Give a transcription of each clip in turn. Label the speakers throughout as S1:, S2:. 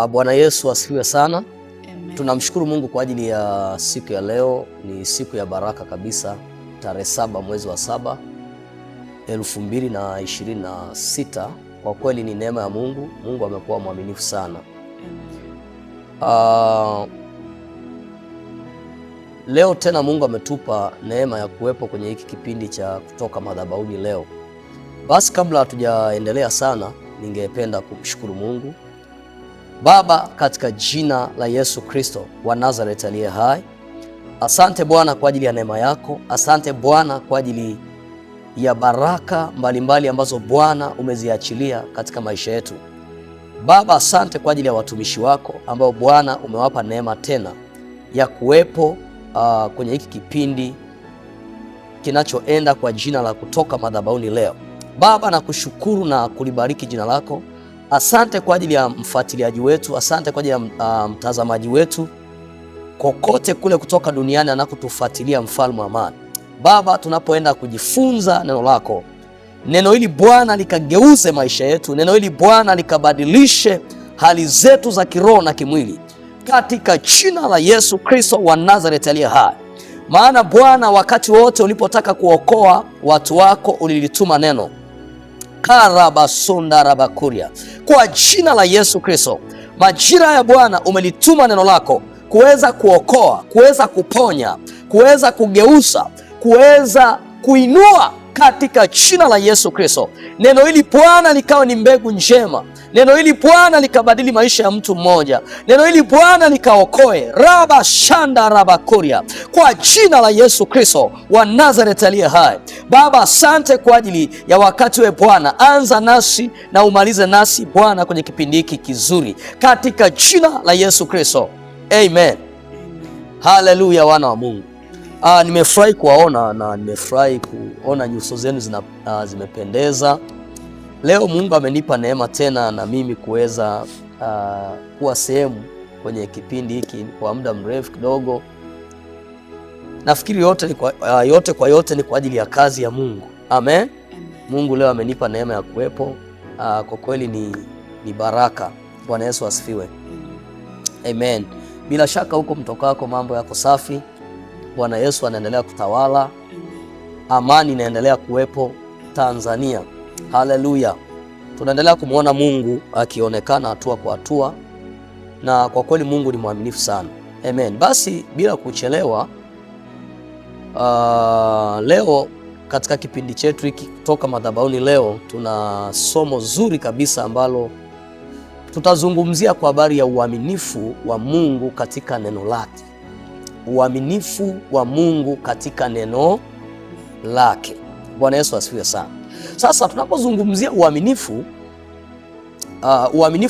S1: Bwana Yesu asifiwe sana.
S2: Amen.
S1: Tunamshukuru Mungu kwa ajili ya siku ya leo. Ni siku ya baraka kabisa, tarehe 7 mwezi wa 7 2026. Kwa kweli ni neema ya Mungu. Mungu amekuwa mwaminifu sana. Leo tena Mungu ametupa neema ya kuwepo kwenye hiki kipindi cha kutoka madhabahuni leo. Basi kabla hatujaendelea sana, ningependa kumshukuru Mungu. Baba, katika jina la Yesu Kristo wa Nazareti aliye hai, asante Bwana kwa ajili ya neema yako. Asante Bwana kwa ajili ya baraka mbalimbali ambazo Bwana umeziachilia katika maisha yetu. Baba, asante kwa ajili ya watumishi wako ambao Bwana umewapa neema tena ya kuwepo kwenye hiki kipindi kinachoenda kwa jina la kutoka madhabahuni leo. Baba, nakushukuru na kulibariki jina lako. Asante kwa ajili ya mfuatiliaji wetu, asante kwa ajili ya mtazamaji wetu kokote kule kutoka duniani anakotufuatilia, mfalme wa amani. Baba, tunapoenda kujifunza neno lako, neno hili Bwana likageuze maisha yetu, neno hili Bwana likabadilishe hali zetu za kiroho na kimwili, katika jina la Yesu Kristo wa Nazareti aliye hai. Maana Bwana, wakati wote ulipotaka kuokoa watu wako ulilituma neno karabasunda rabakuria. Kwa jina la Yesu Kristo, majira ya Bwana umelituma neno lako kuweza kuokoa, kuweza kuponya, kuweza kugeuza, kuweza kuinua, katika jina la Yesu Kristo. Neno hili Bwana likawa ni mbegu njema. Neno hili Bwana likabadili maisha ya mtu mmoja. Neno hili Bwana likaokoe raba shanda rabakuria, kwa jina la Yesu Kristo wa Nazareti aliye hai. Baba, asante kwa ajili ya wakati we Bwana, anza nasi na umalize nasi Bwana kwenye kipindi hiki kizuri, katika jina la Yesu Kristo. Amen. Haleluya, wana wa Mungu. Nimefurahi kuwaona na nimefurahi kuona nyuso zenu zimependeza. Leo Mungu amenipa neema tena na mimi kuweza kuwa sehemu kwenye kipindi hiki kwa muda mrefu kidogo. Nafikiri yote kwa yote ni kwa ajili ya kazi ya Mungu. Amen. Mungu leo amenipa neema ya kuwepo. Kwa kweli ni baraka. Bwana Yesu asifiwe. Amen. Bila shaka huko mtokako mambo yako safi. Bwana Yesu anaendelea kutawala. Amani inaendelea kuwepo Tanzania. Haleluya. Tunaendelea kumwona Mungu akionekana hatua kwa hatua, na kwa kweli Mungu ni mwaminifu sana. Amen. Basi bila kuchelewa, leo katika kipindi chetu hiki kutoka madhabahuni leo tuna somo zuri kabisa ambalo tutazungumzia kwa habari ya uaminifu wa Mungu katika neno lake. Uaminifu wa Mungu katika neno lake. Bwana Yesu asifiwe sana. Sasa tunapozungumzia uaminifu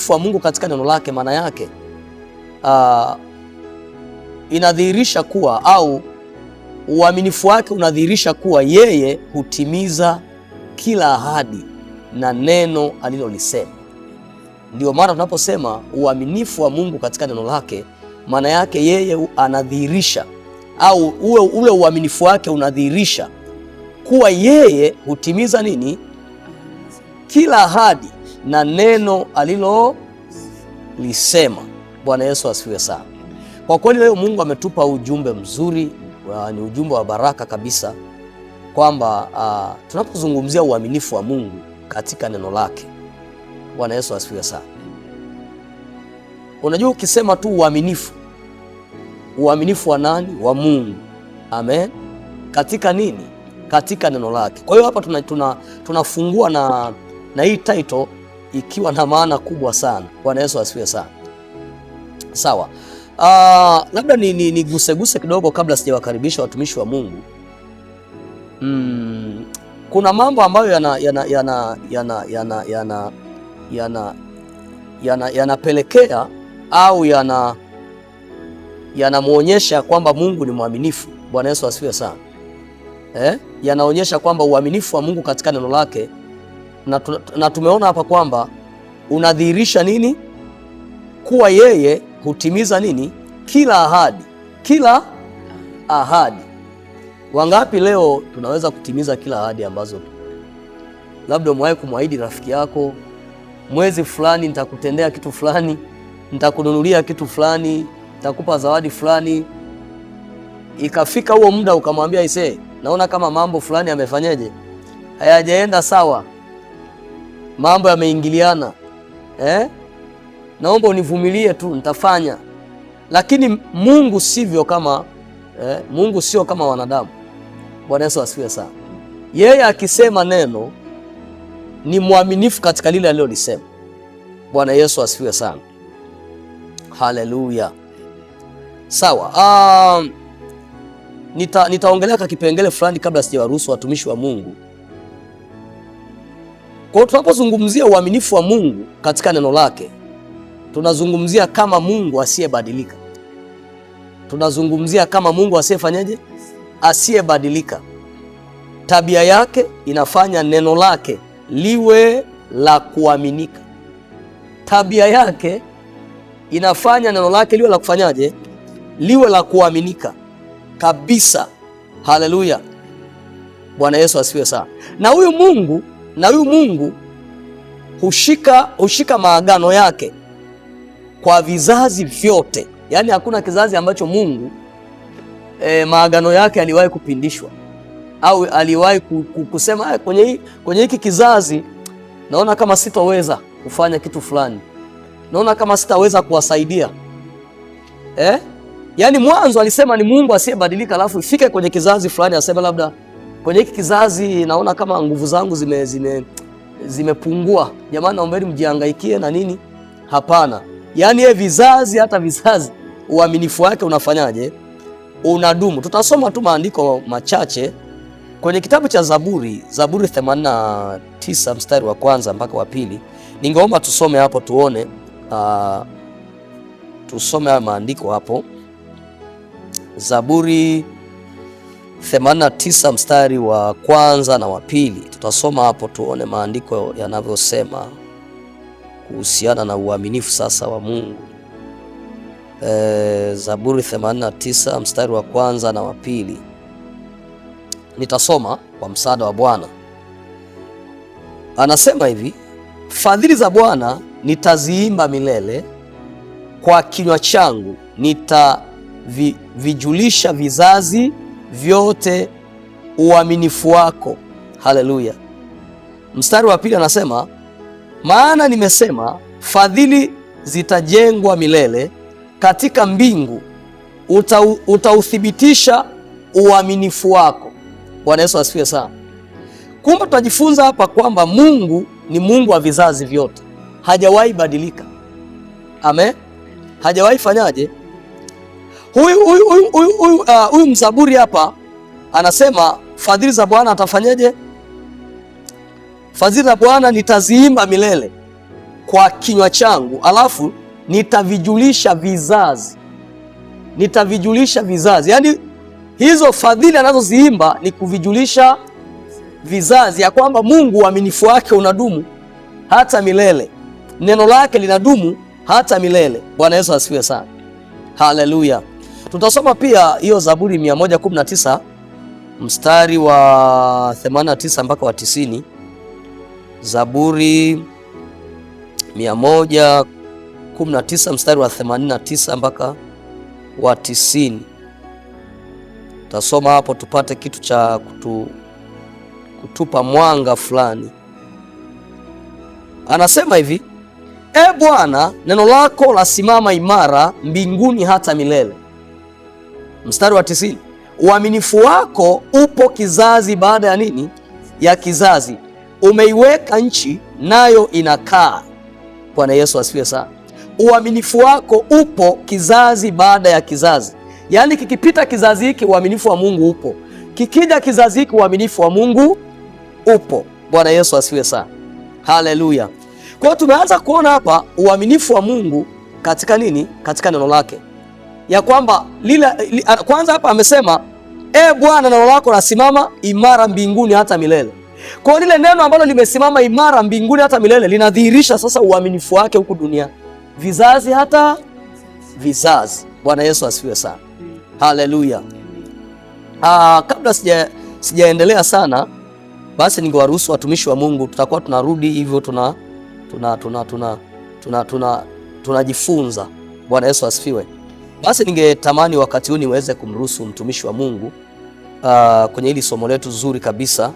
S1: wa Mungu katika neno lake, maana yake inadhihirisha kuwa, au uaminifu wake unadhihirisha kuwa yeye hutimiza kila ahadi na neno alilolisema. Ndio maana tunaposema uaminifu wa Mungu katika neno lake, maana yake yeye anadhihirisha, au ule uaminifu wake unadhihirisha kuwa yeye hutimiza nini? Kila ahadi na neno alilolisema. Bwana Yesu asifiwe sana. Kwa kweli leo Mungu ametupa ujumbe mzuri, ni ujumbe wa baraka kabisa, kwamba tunapozungumzia uaminifu wa Mungu katika neno lake. Bwana Yesu asifiwe sana. Unajua, ukisema tu uaminifu wa nani? Wa Mungu. Amen. Katika nini? Katika neno lake. Kwa hiyo hapa tunafungua na hii title ikiwa na maana kubwa sana. Bwana Yesu asifiwe sana. Sawa. Labda niguse kidogo kabla sijawakaribisha watumishi wa Mungu. Kuna mambo ambayo yanapelekea au yanamuonyesha kwamba Mungu ni mwaminifu. Bwana Yesu asifiwe sana. Yanaonyesha kwamba uaminifu wa Mungu katika neno lake, na tumeona hapa kwamba unadhihirisha nini? Kuwa yeye hutimiza nini? Kila ahadi. Wangapi leo tunaweza kutimiza kila ahadi ambazo labda umewahi kumwahidi rafiki yako, mwezi fulani nitakutendea kitu fulani, nitakununulia kitu fulani, nitakupa zawadi fulani. Ikafika huo muda ukamwambia ise, naona kama mambo fulani yamefanyaje, hayajaenda sawa, mambo yameingiliana, naomba univumilie tu, nitafanya. Lakini Mungu sivyo kama Mungu sio kama wanadamu. Bwana Yesu asifiwe sana. Yeye akisema neno ni mwaminifu katika lile alilolisema. Bwana Yesu asifiwe sana. Haleluya. Sawa. Nitaongelea kipengele fulani kabla sijawaruhusu watumishi wa Mungu. Kwa tunapozungumzia uaminifu wa Mungu katika neno lake, tunazungumzia kama Mungu asiyebadilika. Tunazungumzia kama Mungu asiyefanyaje? Asiyebadilika. Tabia yake inafanya neno lake liwe la kuaminika. Tabia yake inafanya neno lake liwe la kufanyaje? Liwe la kuaminika kabisa. Haleluya. Bwana Yesu asifiwe sana. Na huyu Mungu hushika maagano yake kwa vizazi vyote. Yaani hakuna kizazi ambacho Mungu maagano yake aliwahi kupindishwa au aliwahi kusema kwenye hiki kizazi naona kama sitoweza kufanya kitu fulani, naona kama sitaweza kuwasaidia. Yaani mwanzo alisema ni Mungu asiyebadilika, alafu ifike kwenye kizazi fulani aseme labda kwenye hiki kizazi naona kama nguvu zangu zimepungua, jamani naombeni mjihangaikie na nini. Hapana. Yaani vizazi hata vizazi uaminifu wake unafanyaje? Unadumu. Tutasoma tu maandiko machache kwenye kitabu cha Zaburi 89 mstari wa kwanza mpaka wa pili. Ningeomba tusome hapo tuone, tusome haya maandiko hapo. Zaburi 89 mstari wa kwanza na wa pili. Tutasoma hapo tuone maandiko yanavyosema kuhusiana na uaminifu sasa wa Mungu. Zaburi 89 mstari wa kwanza na wa pili. Nitasoma kwa msaada wa Bwana. Anasema hivi: fadhili za Bwana nitaziimba milele, kwa kinywa changu nitavijulisha vizazi vyote uaminifu wako. Haleluya. Mstari wa pili anasema, maana nimesema fadhili zitajengwa milele, katika mbingu utauthibitisha uaminifu wako. Bwana Yesu asifiwe sana. Kumbe tunajifunza hapa kwamba Mungu ni Mungu wa vizazi vyote, hajawahi badilika. Amen. Hajawahi fanyaje? Huyu mzaburi hapa anasema fadhili za Bwana atafanyaje? Fadhili za Bwana nitaziimba milele kwa kinywa changu, alafu nitavijulisha vizazi. Nitavijulisha vizazi. Yaani hizo fadhili anazoziimba ni kuvijulisha vizazi ya kwamba Mungu uaminifu wake unadumu hata milele. Neno lake linadumu hata milele. Bwana Yesu asifiwe sana. Haleluya. Tutasoma pia hiyo Zaburi 119 mstari wa 89 mpaka wa 90. Zaburi 119 mstari wa 89 mpaka wa 90. Tutasoma hapo tupate kitu cha kutupa mwanga fulani. Anasema hivi: E Bwana, neno lako lasimama imara mbinguni hata milele. Mstari wa 90. Uaminifu wako upo kizazi baada ya nini? Ya kizazi. Umeiweka nchi nayo inakaa. Bwana Yesu asifiwe sana. Uaminifu wako upo kizazi baada ya kizazi. Yaani kikipita kizazi hiki uaminifu wa Mungu upo. Kikija kizazi hiki uaminifu wa Mungu upo. Bwana Yesu asifiwe sana. Haleluya. Kwa hiyo tumeanza kuona hapa uaminifu wa Mungu katika nini? Katika neno lake. Ya kwamba kwanza hapa amesema e Bwana, neno lako lasimama imara mbinguni hata milele. Kwa hiyo lile neno ambalo limesimama imara mbinguni hata milele linadhihirisha sasa uaminifu wake huku duniani. Vizazi hata vizazi. Bwana Yesu asifiwe sana. Haleluya. Kabla sijaendelea sana, basi ningewaruhusu watumishi wa Mungu, tutakuwa tunarudi hivyo tunajifunza. Bwana Yesu asifiwe. Basi ningetamani wakati huu niweze kumruhusu mtumishi wa Mungu kwenye hili somo letu zuri kabisa,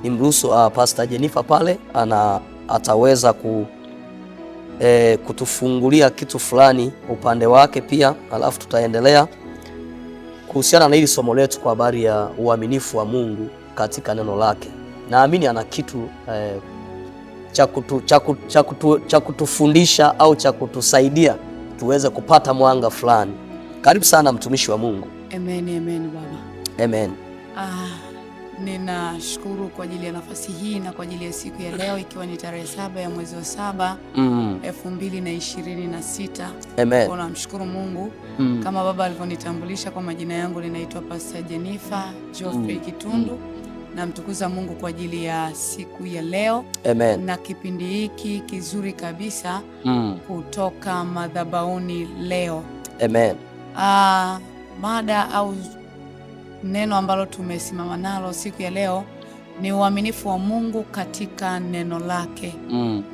S1: nimruhusu Pastor Jennifer pale ataweza kutufungulia kitu fulani upande wake pia, alafu tutaendelea kuhusiana na hili somo letu kwa habari ya uaminifu wa Mungu katika neno lake. Naamini ana kitu cha kutufundisha au cha kutusaidia tuweze kupata mwanga fulani. Karibu sana mtumishi wa Mungu.
S2: Amen, amen baba.
S1: Amen.
S2: Ninashukuru kwa ajili ya nafasi hii na kwa ajili ya siku ya leo, ikiwa ni tarehe 7 ya mwezi wa 7 2026.
S1: Amen.
S2: Namshukuru Mungu kama baba alivyonitambulisha kwa majina yangu, ninaitwa Pastor Jennifer Geoffrey Kitundu. Namtukuza Mungu kwa ajili ya siku ya leo.
S1: Amen.
S2: Na kipindi hiki kizuri kabisa kutoka madhabahuni leo.
S1: Amen.
S2: Mada au neno ambalo tumesimama nalo siku ya leo ni uaminifu wa Mungu katika neno lake.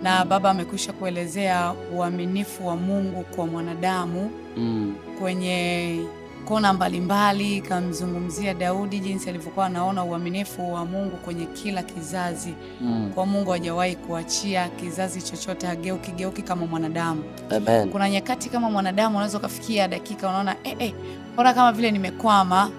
S2: Na baba amekwisha kuelezea uaminifu wa Mungu kwa mwanadamu kwenye kona mbalimbali. Kamzungumzia Daudi jinsi alivyokuwa anaona uaminifu wa Mungu kwenye kila kizazi. Kwa Mungu hajawahi kuachia kizazi chochote, hageuki kama mwanadamu.
S1: Amen.
S2: Kuna nyakati kama mwanadamu unaweza kufikia dakika unaona bora kama vile nimekwama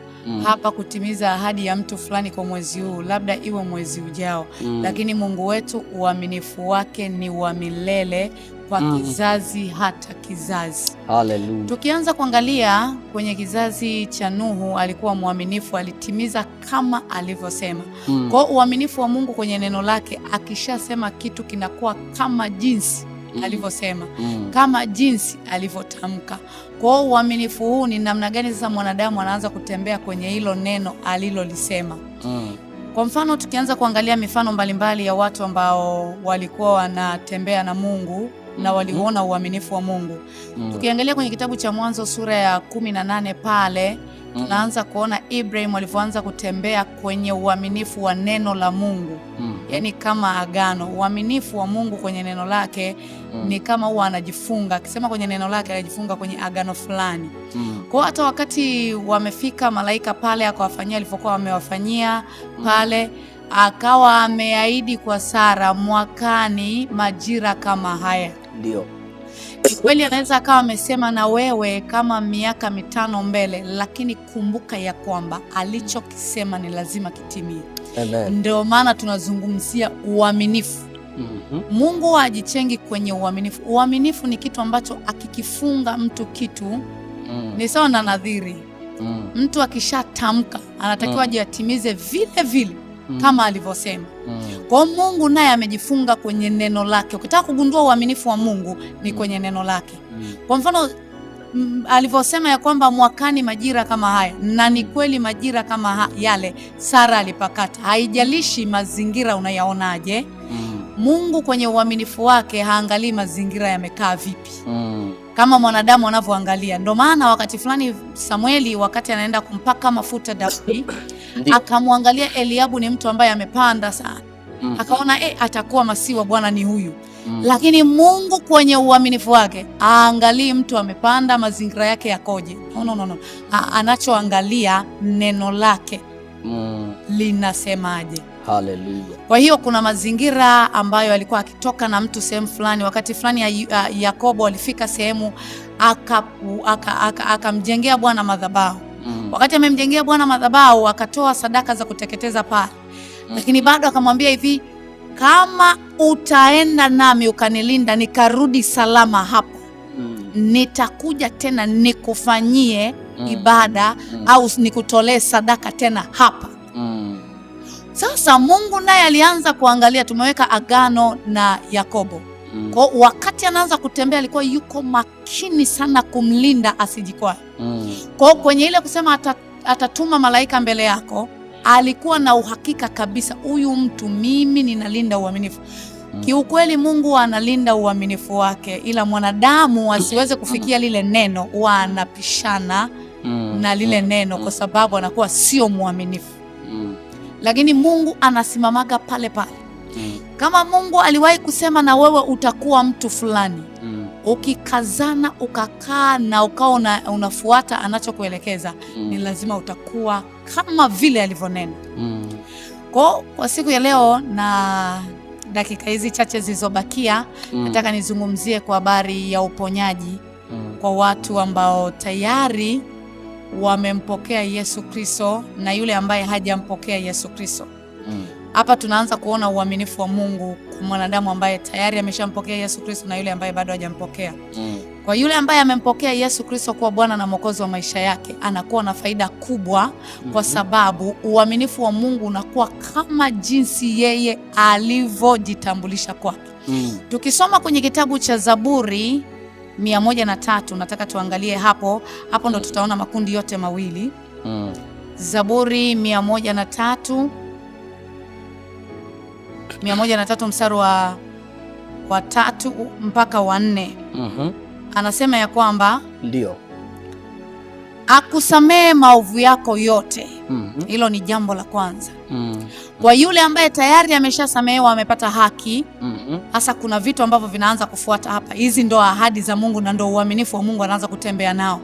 S2: hapa kutimiza ahadi ya mtu fulani kwa mwezi huu, labda iwe mwezi ujao. Lakini Mungu wetu uaminifu wake ni wa milele kwa kizazi hata kizazi.
S1: Hallelujah.
S2: Tukianza kuangalia kwenye kizazi cha Nuhu, alikuwa mwaminifu, alitimiza kama alivyosema. Kwa uaminifu wa Mungu kwenye neno lake, akishasema kitu kinakuwa kama jinsi alivyosema, kama jinsi alivyotamka. Kwa uaminifu huu ni namna gani sasa mwanadamu anaanza kutembea kwenye hilo neno alilolisema? Kwa mfano tukianza kuangalia mifano mbalimbali ya watu ambao walikuwa wanatembea na Mungu na waliona uaminifu wa Mungu. Tukiangalia kwenye kitabu cha Mwanzo sura ya 18 pale, tunaanza kuona Ibrahim alivyoanza kutembea kwenye uaminifu wa neno la Mungu. Yaani kama agano. Uaminifu wa Mungu kwenye neno lake ni kama huwa anajifunga. Akisema kwenye neno lake anajifunga kwenye agano fulani. Kwa hata wakati wamefika malaika pale akawafanyia alivyokuwa amewafanyia pale, akawa ameahidi kwa Sara mwakani majira kama haya.
S1: Ndio.
S2: Kweli anaweza akawa amesema na wewe kama miaka 5 mbele, lakini kumbuka ya kwamba alichokisema ni lazima kitimie.
S1: Amen.
S2: Ndio maana tunazungumzia uaminifu. Mungu hajichengi kwenye uaminifu. Uaminifu ni kitu ambacho akikifunga mtu kitu ni sawa na nadhiri. Mtu akishatamka anatakiwa ajiatimize vile vile kama alivyosema. Kwa Mungu naye amejifunga kwenye neno lake. Ukitaka kugundua uaminifu wa Mungu ni kwenye neno lake. Kwa mfano alivyosema ya kwamba mwakani majira kama haya, na ni kweli majira kama yale Sara alipakata. Haijalishi mazingira unayaonaje, Mungu kwenye uaminifu wake haangalii mazingira yamekaa vipi kama mwanadamu anavyoangalia. Ndio maana wakati fulani Samueli wakati anaenda kumpaka mafuta Daudi akamwangalia Eliabu ni mtu ambaye amepanda sana. Akaona atakuwa masiwa Bwana ni huyu. Lakini Mungu kwenye uaminifu wake aangalii mtu amepanda mazingira yake yakoje. No. Anachoangalia neno lake linasemaje.
S1: Hallelujah.
S2: Kwa hiyo kuna mazingira ambayo alikuwa akitoka na mtu sehemu fulani. Wakati fulani Yakobo alifika sehemu akamjengea Bwana madhabahu. Wakati amemjengea Bwana madhabahu akatoa sadaka za kuteketeza pale. Lakini bado akamwambia hivi, kama utaenda nami ukanilinda nikarudi salama hapa, nitakuja tena nikufanyie ibada au nikutolee sadaka tena hapa. Sasa Mungu naye alianza kuangalia, tumeweka agano na Yakobo. Kwa wakati anaanza kutembea alikuwa yuko makini sana kumlinda asijikwae. Kwa kwenye ile kusema atatuma malaika mbele yako, alikuwa na uhakika kabisa huyu mtu mimi ninalinda uaminifu. Kiukweli Mungu analinda uaminifu wake, ila mwanadamu asiweze kufikia lile neno, huwa anapishana na lile neno kwa sababu anakuwa sio muaminifu. Lakini Mungu anasimamaga pale pale. Kama Mungu aliwahi kusema na wewe utakuwa mtu fulani, ukikazana ukakaa na ukawa unafuata anachokuelekeza, ni lazima utakuwa kama vile alivyonena. Kwa siku ya leo na dakika hizi chache zilizobakia, nataka nizungumzie kwa habari ya uponyaji kwa watu ambao tayari wamempokea Yesu Kristo na yule ambaye hajampokea Yesu Kristo. Hapa tunaanza kuona uaminifu wa Mungu kwa mwanadamu ambaye tayari ameshampokea Yesu Kristo na yule ambaye bado hajampokea. Kwa yule ambaye amempokea Yesu Kristo kuwa Bwana na Mwokozi wa maisha yake, anakuwa na faida kubwa kwa sababu uaminifu wa Mungu unakuwa kama jinsi yeye alivyojitambulisha kwake. Tukisoma kwenye kitabu cha Zaburi 103, nataka tuangalie hapo ndo tutaona makundi yote mawili. Zaburi 103 mstari wa 3 mpaka wa 4. Anasema ya kwamba
S1: ndio
S2: akusamee maovu yako yote. Hilo ni jambo la kwanza. Kwa yule ambaye tayari ameshasamehewa, amepata haki. Sasa kuna vitu ambavyo vinaanza kufuata hapa. Hizi ndo ahadi za Mungu na ndo uaminifu wa Mungu anaanza kutembea nao.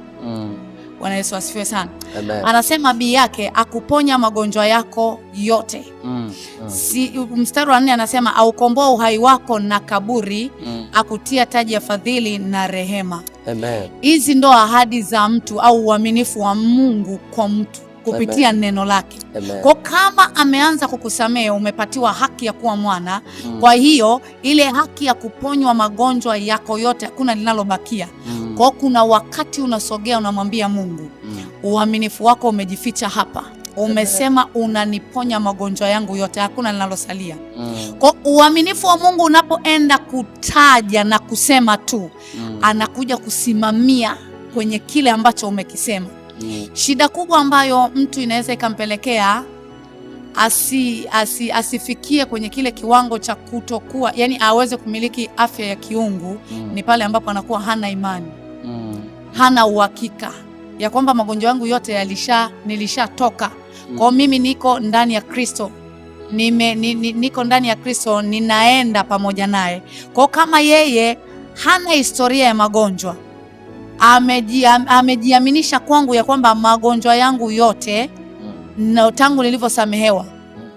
S2: Bwana Yesu asifiwe sana.
S1: Amen.
S2: Anasema bii yake akuponya magonjwa yako yote. Mstari wa 4 anasema aukomboa uhai wako na kaburi, akutia taji ya fadhili na rehema.
S1: Amen.
S2: Hizi ndo ahadi za mtu au uaminifu wa Mungu kwa mtu kupitia Amen. Neno lake. Amen. Kwa kama ameanza kukusamehe, umepatiwa haki ya kuwa mwana. Kwa hiyo ile haki ya kuponywa magonjwa yako yote hakuna linalobakia. Kwa kuna wakati unasogea unamwambia Mungu, uaminifu wako umejificha hapa. Umesema unaniponya magonjwa yangu yote, hakuna linalosalia. Kwa uaminifu wa Mungu unapoenda kutaja na kusema tu, anakuja kusimamia kwenye kile ambacho umekisema. Shida kubwa ambayo mtu inaweza ikampelekea asifikie kwenye kile kiwango cha kutokuwa, yani aweze kumiliki afya ya kiungu, ni pale ambapo anakuwa hana imani, hana uhakika ya kwamba magonjwa yangu yote nilishatoka. Kwa mimi niko ndani ya Kristo, niko ndani ya Kristo, ninaenda pamoja naye. Kwa kama yeye hana historia ya magonjwa, amejiaminisha kwangu ya kwamba magonjwa yangu yote na tangu nilivyosamehewa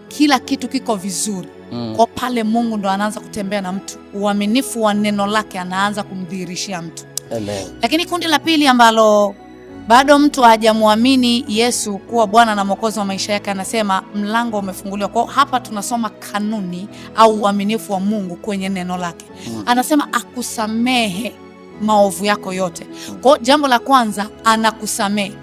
S2: kila kitu kiko vizuri. Kwa pale Mungu ndo anaanza kutembea na mtu, uaminifu wa neno lake anaanza kumdhihirishia mtu.
S1: Amen.
S2: Lakini kundi la pili ambalo bado mtu hajamwamini Yesu kuwa Bwana na Mwokozi wa maisha yake, anasema mlango umefunguliwa. Kwa hapa tunasoma kanuni au uaminifu wa Mungu kwenye neno lake. Anasema akusamehe maovu yako yote. Kwa jambo la kwanza, anakusamehe.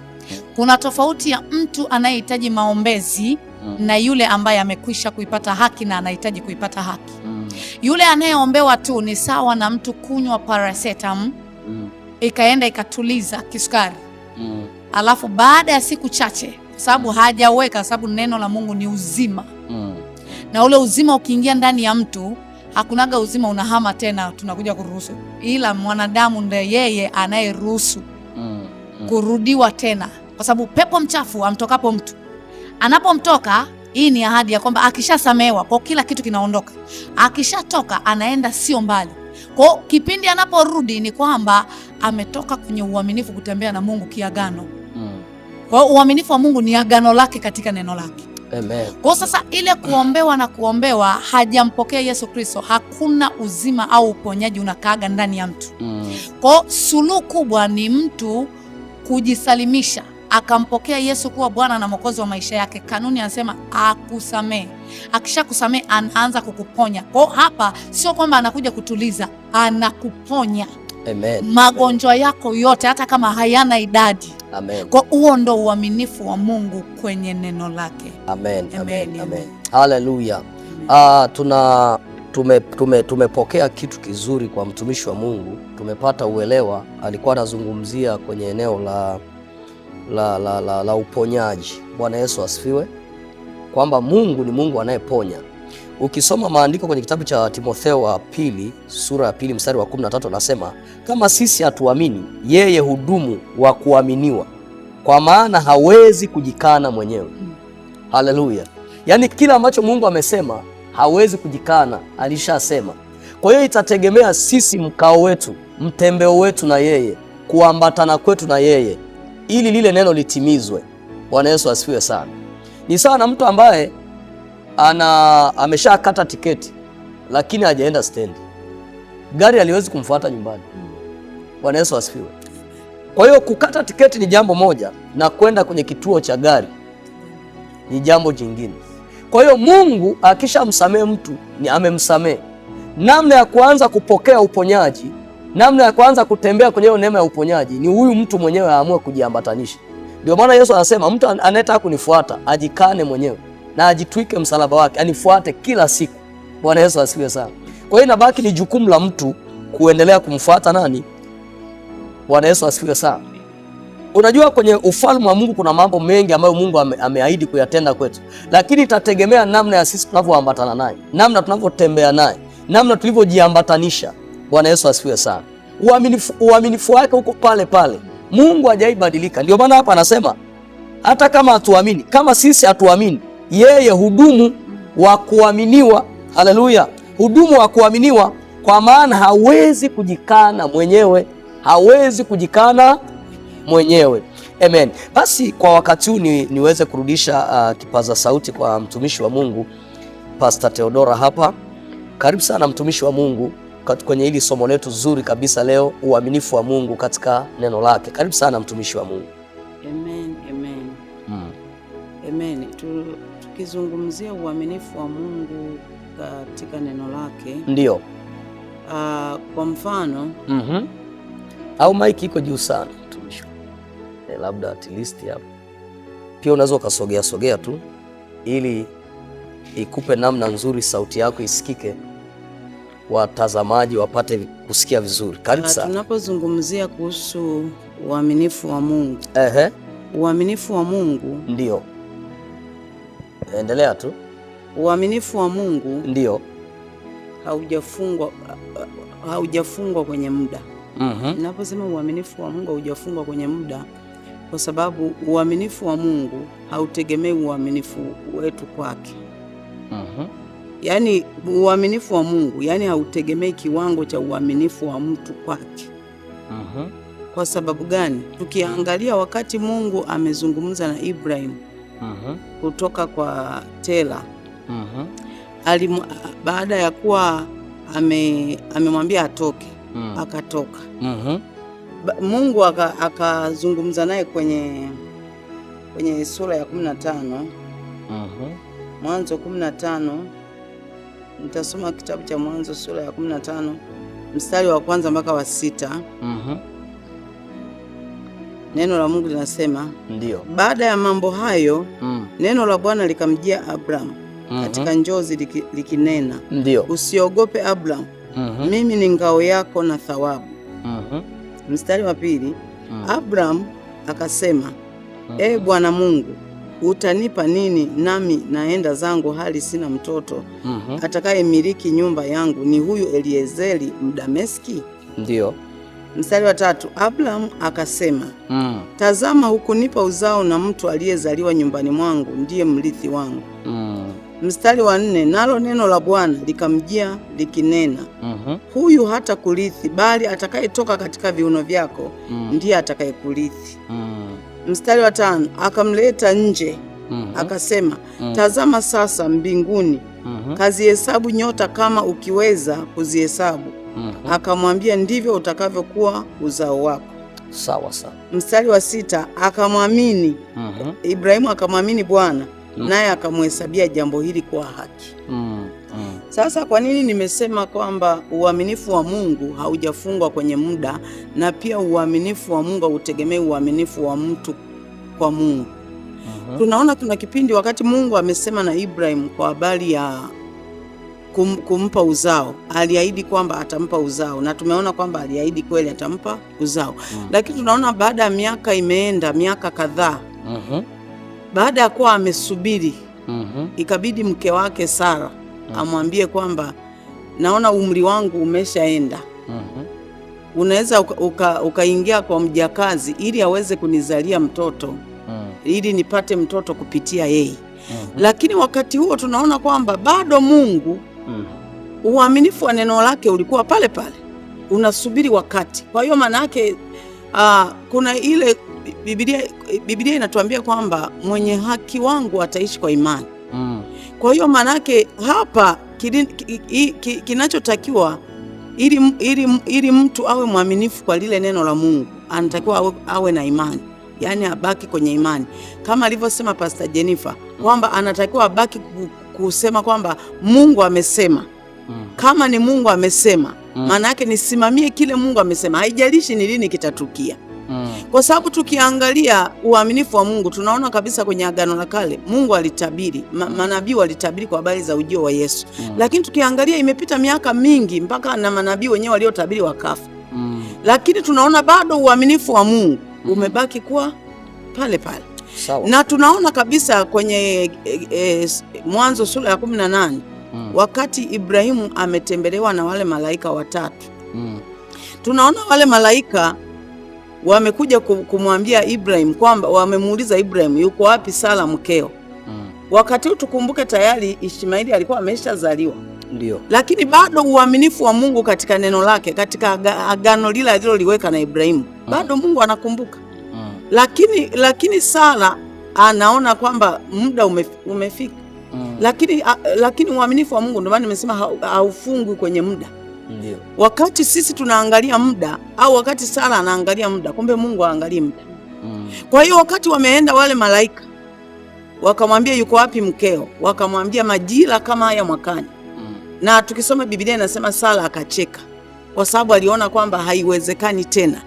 S2: Kuna tofauti ya mtu anayehitaji maombezi na yule ambaye amekwisha kuipata haki na anahitaji kuipata haki. Yule anayeombewa tu ni sawa na mtu kunywa paracetamol ikaenda ikatuliza kisukari. Alafu baada ya siku chache, sababu hajaweka, sababu neno la Mungu ni uzima. Na ule uzima ukiingia ndani ya mtu, hakunaga uzima unahama tena tunakuja kuruhusu, ila mwanadamu ndiye yeye anayeruhusu kurudiwa tena, kwa sababu pepo mchafu amtokapo mtu, anapomtoka, hii ni ahadi ya kwamba akishasamehewa kwa kila kitu kinaondoka. Akishatoka anaenda sio mbali. Kwa kipindi anaporudi ni kwamba ametoka kwenye uaminifu kutembea na Mungu kiagano. Kwa uaminifu wa Mungu ni agano lake katika neno lake.
S1: Amen.
S2: Kwa sasa ile kuombewa na kuombewa, hajampokea Yesu Kristo, hakuna uzima au uponyaji unakaaga ndani ya mtu. Kwa suluhu kubwa ni mtu kujisalimisha, akampokea Yesu kuwa Bwana na Mwokozi wa maisha yake. Kanuni anasema akusamee. Akishakusamee anaanza kukuponya. Kwa hapa sio kwamba anakuja kutuliza, anakuponya.
S1: Amen.
S2: Magonjwa yako yote hata kama hayana idadi.
S1: Amen.
S2: Kwa huo ndo uaminifu wa Mungu kwenye neno lake.
S1: Amen.
S2: Amen.
S1: Amen. Amen. Haleluya. Tumepokea kitu kizuri kwa mtumishi wa Mungu. Tumepata uelewa, alikuwa anazungumzia kwenye eneo la uponyaji. Bwana Yesu asifiwe, kwamba Mungu ni Mungu anayeponya. Ukisoma maandiko kwenye kitabu cha Timotheo wa pili sura ya 2 mstari wa 13, anasema kama sisi hatuamini, yeye hudumu wa kuaminiwa, kwa maana hawezi kujikana mwenyewe. Haleluya. Yaani kila ambacho Mungu amesema hawezi kujikana, alishasema. Kwa hiyo itategemea sisi mkao wetu mtembeo wetu na yeye, kuambatana kwetu na yeye, ili lile neno litimizwe. Bwana Yesu asifiwe sana. Ni sawa na mtu ambaye ameshakata tiketi lakini hajaenda stendi, gari haliwezi kumfuata nyumbani. Bwana Yesu asifiwe. Kwa hiyo kukata tiketi ni jambo moja, na kwenda kwenye kituo cha gari ni jambo jingine. Kwa hiyo Mungu akishamsamehe mtu ni amemsamehe. Namna ya kuanza kupokea uponyaji, namna ya kuanza kutembea kwenye hiyo neema ya uponyaji ni huyu mtu mwenyewe aamue kujiambatanisha. Ndio maana Yesu anasema mtu anayetaka kunifuata ajikane mwenyewe na ajitwike msalaba wake, anifuate kila siku. Bwana Yesu asifiwe sana. Kwa hiyo inabaki ni jukumu la mtu kuendelea kumfuata nani? Bwana Yesu asifiwe sana. Unajua, kwenye ufalme wa Mungu kuna mambo mengi ambayo Mungu ameahidi kuyatenda kwetu, lakini itategemea namna ya sisi tunavyoambatana naye, namna tunavyotembea naye, namna tulivyojiambatanisha. Bwana Yesu asifiwe sana. Uaminifu wake uko pale pale. Mungu hajaibadilika. Ndio maana hapa anasema hata kama hatuamini, kama sisi hatuamini, yeye hudumu wa kuaminiwa. Haleluya, hudumu wa kuaminiwa, kwa maana hawezi kujikana mwenyewe, hawezi kujikana mwenyewe. Amen. Basi kwa wakati huu niweze kurudisha kipaza sauti kwa mtumishi wa Mungu Pastor Theodora hapa. Karibu sana mtumishi wa Mungu kwenye hili somo letu zuri kabisa leo, uaminifu wa Mungu katika neno lake. Karibu sana mtumishi wa Mungu.
S3: Amen, amen. Amen. Tukizungumzia uaminifu wa Mungu katika neno lake,
S1: ndio
S3: kwa mfano
S1: au mic iko juu sana mtumishi, labda at least hapo pia unaweza ukasogea tu ili ikupe namna nzuri sauti yako isikike, watazamaji wapate kusikia vizuri. Karibu sana.
S3: Tunapozungumzia kuhusu uaminifu wa Mungu, uaminifu wa Mungu,
S1: ndio, endelea tu.
S3: Uaminifu wa Mungu
S1: ndio
S3: haujafungwa kwenye muda. Ninaposema uaminifu wa Mungu haujafungwa kwenye muda, kwa sababu uaminifu wa Mungu hautegemei uaminifu wetu kwake. Yaani uaminifu wa Mungu, yaani hautegemei kiwango cha uaminifu wa mtu kwake. Kwa sababu gani? Tukiangalia wakati Mungu amezungumza na Ibrahim kutoka kwa Tera, baada ya kuwa amemwambia atoke, akatoka. Mungu akazungumza naye kwenye sura ya 15. Mwanzo 15. Nitasoma kitabu cha Mwanzo sura ya 15 mstari wa kwanza mpaka wa 6. Neno la Mungu linasema, ndio, baada ya mambo hayo neno la Bwana likamjia Abraham katika njozi likinena, ndio, usiogope Abraham, mimi ni ngao yako na thawabu. Mstari wa pili, Abraham akasema, e Bwana Mungu, utanipa nini nami naenda zangu hali sina mtoto? Atakaye miliki nyumba yangu ni huyu Eliezeri Mdameski? Ndio. Mstari wa tatu, Abraham akasema, tazama, hukunipa uzao, na mtu aliyezaliwa nyumbani mwangu ndiye mrithi wangu. Mstari wa nne, nalo neno la Bwana likamjia likinena, huyu hata kurithi, bali atakayetoka katika viuno vyako ndiye atakayekurithi. Mstari wa tano, akamleta nje akasema, tazama sasa mbinguni, kazihesabu nyota kama ukiweza kuzihesabu. Akamwambia, ndivyo utakavyokuwa uzao wako.
S1: Sawa sawa. Mstari
S3: wa sita, akamwamini Ibrahimu, akamwamini Bwana, naye akamhesabia jambo hili kwa haki. Sasa kwa nini nimesema kwamba uaminifu wa Mungu haujafungwa kwenye muda, na pia uaminifu wa Mungu hautegemei uaminifu wa mtu kwa Mungu? Tunaona kuna kipindi wakati Mungu amesema na Ibrahim kwa habari ya kumpa uzao, aliahidi kwamba atampa uzao, na tumeona kwamba aliahidi kweli atampa uzao. Lakini tunaona baada ya miaka imeenda, miaka kadhaa, baada ya kuwa amesubiri, ikabidi mke wake Sara amwambie kwamba naona umri wangu umeshaenda, unaweza ukaingia kwa mjakazi ili aweze kunizalia mtoto, ili nipate mtoto kupitia yeye. Lakini wakati huo tunaona kwamba bado Mungu uaminifu wa neno lake ulikuwa pale pale. unasubiri wakati. Kwa hiyo maana yake kuna ile Biblia inatuambia kwamba mwenye haki wangu ataishi kwa imani. Kwa hiyo maana yake hapa kinachotakiwa ili mtu awe mwaminifu kwa lile neno la Mungu, anatakiwa awe na imani, yaani abaki kwenye imani, kama alivyosema Pastor Jennifer kwamba anatakiwa abaki kusema kwamba Mungu amesema. Kama ni Mungu amesema, maana yake nisimamie kile Mungu amesema, haijalishi ni lini kitatukia. Kwa sababu tukiangalia uaminifu wa Mungu tunaona kabisa kwenye Agano la Kale Mungu alitabiri, manabii walitabiri kwa habari za ujio wa Yesu. Lakini tukiangalia imepita miaka mingi mpaka na manabii wenyewe waliotabiri wakafa. Lakini tunaona bado uaminifu wa Mungu umebaki kuwa pale pale. Sawa. Na tunaona kabisa kwenye Mwanzo sura ya 18 wakati Ibrahimu ametembelewa na wale malaika watatu. Tunaona wale malaika wamekuja kumwambia Ibrahim kwamba wamemuuliza Ibrahim yuko wapi Sara mkeo. Wakati huu tukumbuke tayari Ishmaeli alikuwa ameshazaliwa. Ndio. Lakini bado uaminifu wa Mungu katika neno lake, katika agano lile aliloliweka na Ibrahimu, bado Mungu anakumbuka. Lakini Sara anaona kwamba muda umefika. Lakini uaminifu wa Mungu, ndio maana nimesema haufungwi kwenye muda. Ndio. Wakati sisi tunaangalia muda au wakati Sara anaangalia muda, kumbe Mungu haangalii muda. Kwa hiyo wakati wameenda wale malaika wakamwambia yuko wapi mkeo, wakamwambia majira kama haya mwakani. Na tukisoma Biblia inasema Sara akacheka kwa sababu aliona kwamba haiwezekani tena.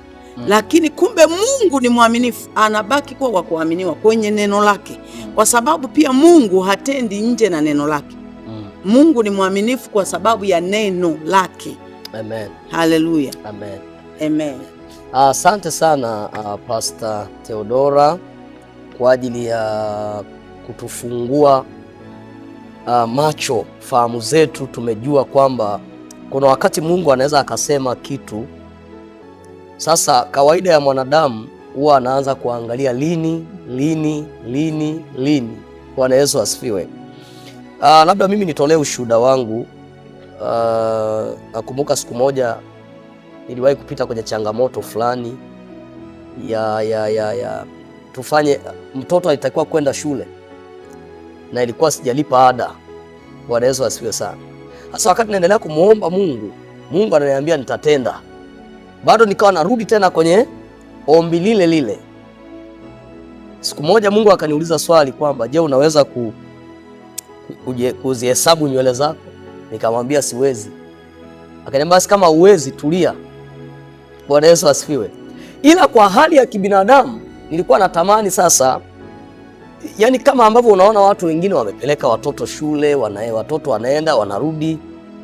S3: Lakini kumbe Mungu ni mwaminifu, anabaki kuwa wa kuaminiwa kwenye neno lake, kwa sababu pia Mungu hatendi nje na neno lake. Mungu ni mwaminifu kwa sababu ya neno lake. Amen. Haleluya. Amen. Amen.
S1: Asante sana Pastor Theodora kwa ajili ya kutufungua macho, fahamu zetu. Tumejua kwamba kuna wakati Mungu anaweza akasema kitu. Sasa kawaida ya mwanadamu huwa anaanza kuangalia lini. Bwana Yesu asifiwe. Labda mimi nitolee ushuhuda wangu. Nakumbuka siku moja niliwahi kupita kwenye changamoto fulani ya tufanye, mtoto alitakiwa kwenda shule na ilikuwa sijalipa ada. Bwana Yesu asifiwe sana. Sasa wakati naendelea kumuomba Mungu ananiambia nitatenda. Bado nikawa narudi tena kwenye ombi lile. Siku moja Mungu akaniuliza swali kwamba je, unaweza kuzihesabu nywele zako? Nikamwambia siwezi. Akaniambia basi kama uwezi tulia. Bwana Yesu asifiwe. Ila kwa hali ya kibinadamu nilikuwa natamani sasa, yani kama ambavyo unaona watu wengine wamepeleka watoto shule, watoto wanaenda wanarudi,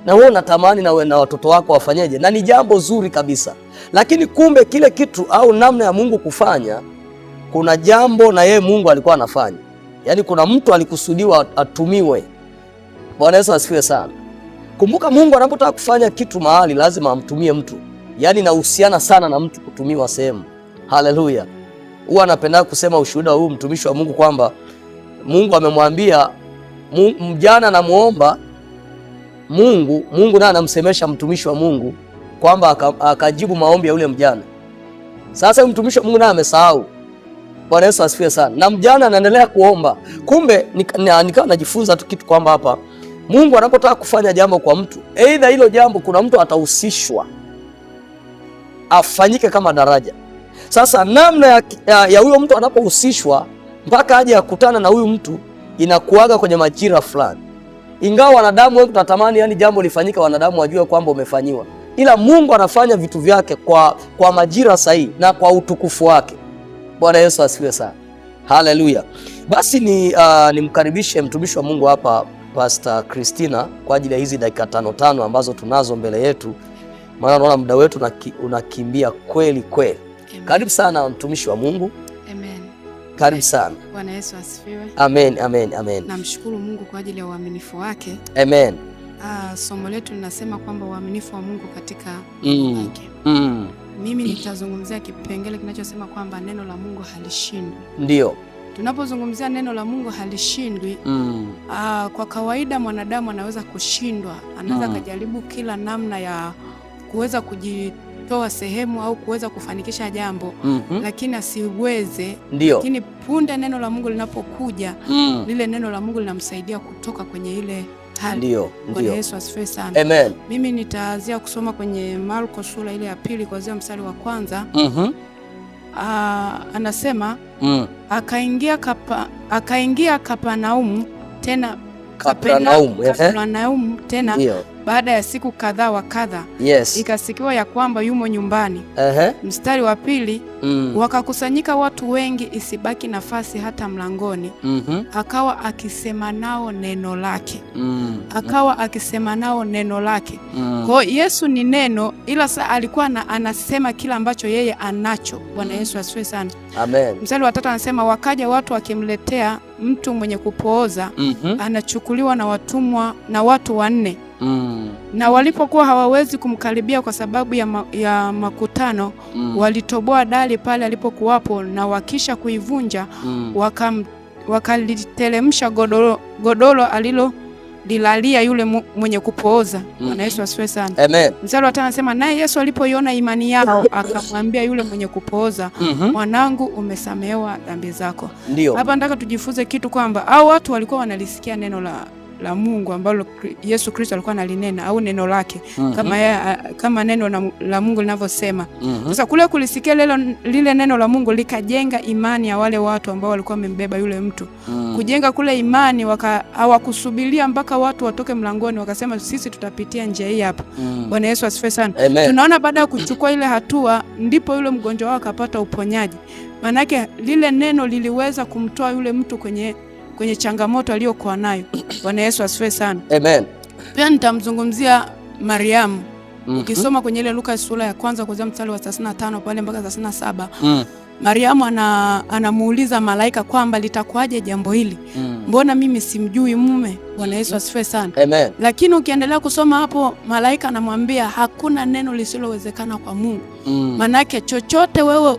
S1: na wewe unatamani na watoto wako wafanyeje, na ni jambo zuri kabisa. Lakini kumbe kile kitu au namna ya Mungu kufanya, kuna jambo na yeye Mungu alikuwa anafanya. Yaani kuna mtu alikusudiwa atumiwe. Bwana Yesu asifiwe sana. Kumbuka Mungu anapotaka kufanya kitu mahali lazima amtumie mtu. Yaani inahusiana sana na mtu kutumiwa sehemu. Haleluya. Huwa anapenda kusema ushuhuda huu mtumishi wa Mungu kwamba Mungu amemwambia mjana anamuomba Mungu naye anamsemesha mtumishi wa Mungu kwamba akajibu maombi ya yule mjana. Sasa mtumishi wa Mungu naye amesahau. Bwana Yesu asifiwe sana. Na mjana anaendelea kuomba. Kumbe nikawa najifunza tu kitu kwamba hapa Mungu anapotaka kufanya jambo kwa mtu, aidha hilo jambo kuna mtu atahusishwa afanyike kama daraja. Sasa namna ya huyo mtu anapohusishwa mpaka aje akutana na huyu mtu inakuaga kwenye majira fulani. Ingawa wanadamu wengi tunatamani yani jambo lifanyike wanadamu wajue kwamba umefanyiwa. Ila Mungu anafanya vitu vyake kwa majira sahihi na kwa utukufu wake. Bwana Yesu asifiwe sana. Haleluya. Basi nimkaribishe mtumishi wa Mungu hapa Pastor Christina kwa ajili ya hizi dakika 5 ambazo tunazo mbele yetu. Maana naona muda wetu unakimbia kweli. Karibu sana mtumishi wa Mungu.
S4: Amen.
S1: Karibu sana.
S4: Bwana Yesu asifiwe.
S1: Amen.
S4: Namshukuru Mungu kwa ajili ya uaminifu wake.
S1: Amen.
S4: Somo letu linasema kwamba uaminifu wa Mungu katika wake. Mimi nitazungumzia kipengele kinachosema kwamba neno la Mungu halishindwi.
S1: Ndio.
S4: Tunapozungumzia neno la Mungu halishindwi, kwa kawaida mwanadamu anaweza kushindwa, anaweza kujaribu kila namna ya kuweza kujitoa sehemu au kuweza kufanikisha jambo lakini asiweze.
S1: Ndio.
S4: Lakini punde neno la Mungu linapokuja lile neno la Mungu linamsaidia kutoka kwenye ile hali.
S1: Ndio.
S4: Bwana Yesu asifiwe sana.
S1: Amen.
S4: Mimi nitaanzia kusoma kwenye Marko sura ile ya 2 kuanzia mstari wa kwanza. Anasema akaingia Kapernaum tena baada ya siku kadhaa wa kadha, ikasikiwa ya kwamba yumo nyumbani. Mstari wa 2, wakakusanyika watu wengi isibaki nafasi hata mlangoni. Akawa akisema nao neno lake. Kwa Yesu ni neno, ila saa alikuwa anasema kila ambacho yeye anacho. Bwana Yesu asifiwe sana.
S1: Amen.
S4: Mstari wa 3 anasema wakaja watu wakimletea mtu mwenye kupooza, anachukuliwa na watumwa na watu 4. Na walipokuwa hawawezi kumkaribia kwa sababu ya makutano, walitoboa dari pale alipokuwapo, na wakisha kuivunja wakaliteremsha godoro alilolilalia yule mwenye kupooza. Bwana Yesu asifiwe sana.
S1: Amen.
S4: Mstari wa 5 anasema naye Yesu alipoiona imani yao akamwambia yule mwenye kupooza, mwanangu, umesamehewa dhambi zako. Hapa nataka tujifunze kitu kwamba hao watu walikuwa wanalisikia neno la Mungu ambalo Yesu Kristo alikuwa analinena, au neno lake kama neno la Mungu linavyosema. Sasa kule kulisikia lile neno la Mungu likajenga imani ya wale watu ambao walikuwa wamembeba yule mtu. Kujenga kule imani, hawakusubiria mpaka watu watoke mlangoni, wakasema sisi tutapitia njia hii hapa. Bwana Yesu asifiwe sana. Tunaona baada ya kuchukua ile hatua ndipo yule mgonjwa wao akapata uponyaji. Manake lile neno liliweza kumtoa yule mtu kwenye changamoto aliyokuwa nayo. Bwana Yesu asifiwe sana.
S1: Amen.
S4: Pia nitamzungumzia Mariamu. Ukisoma kwenye ile Luka sura ya 1 kuanzia mstari wa 35 pale mpaka 37, Mariamu anamuuliza malaika kwamba litakuwaje jambo hili? Mbona mimi simjui mume? Bwana Yesu asifiwe sana.
S1: Amen.
S4: Lakini ukiendelea kusoma hapo, malaika anamwambia hakuna neno lisilowezekana kwa Mungu. Manake chochote wewe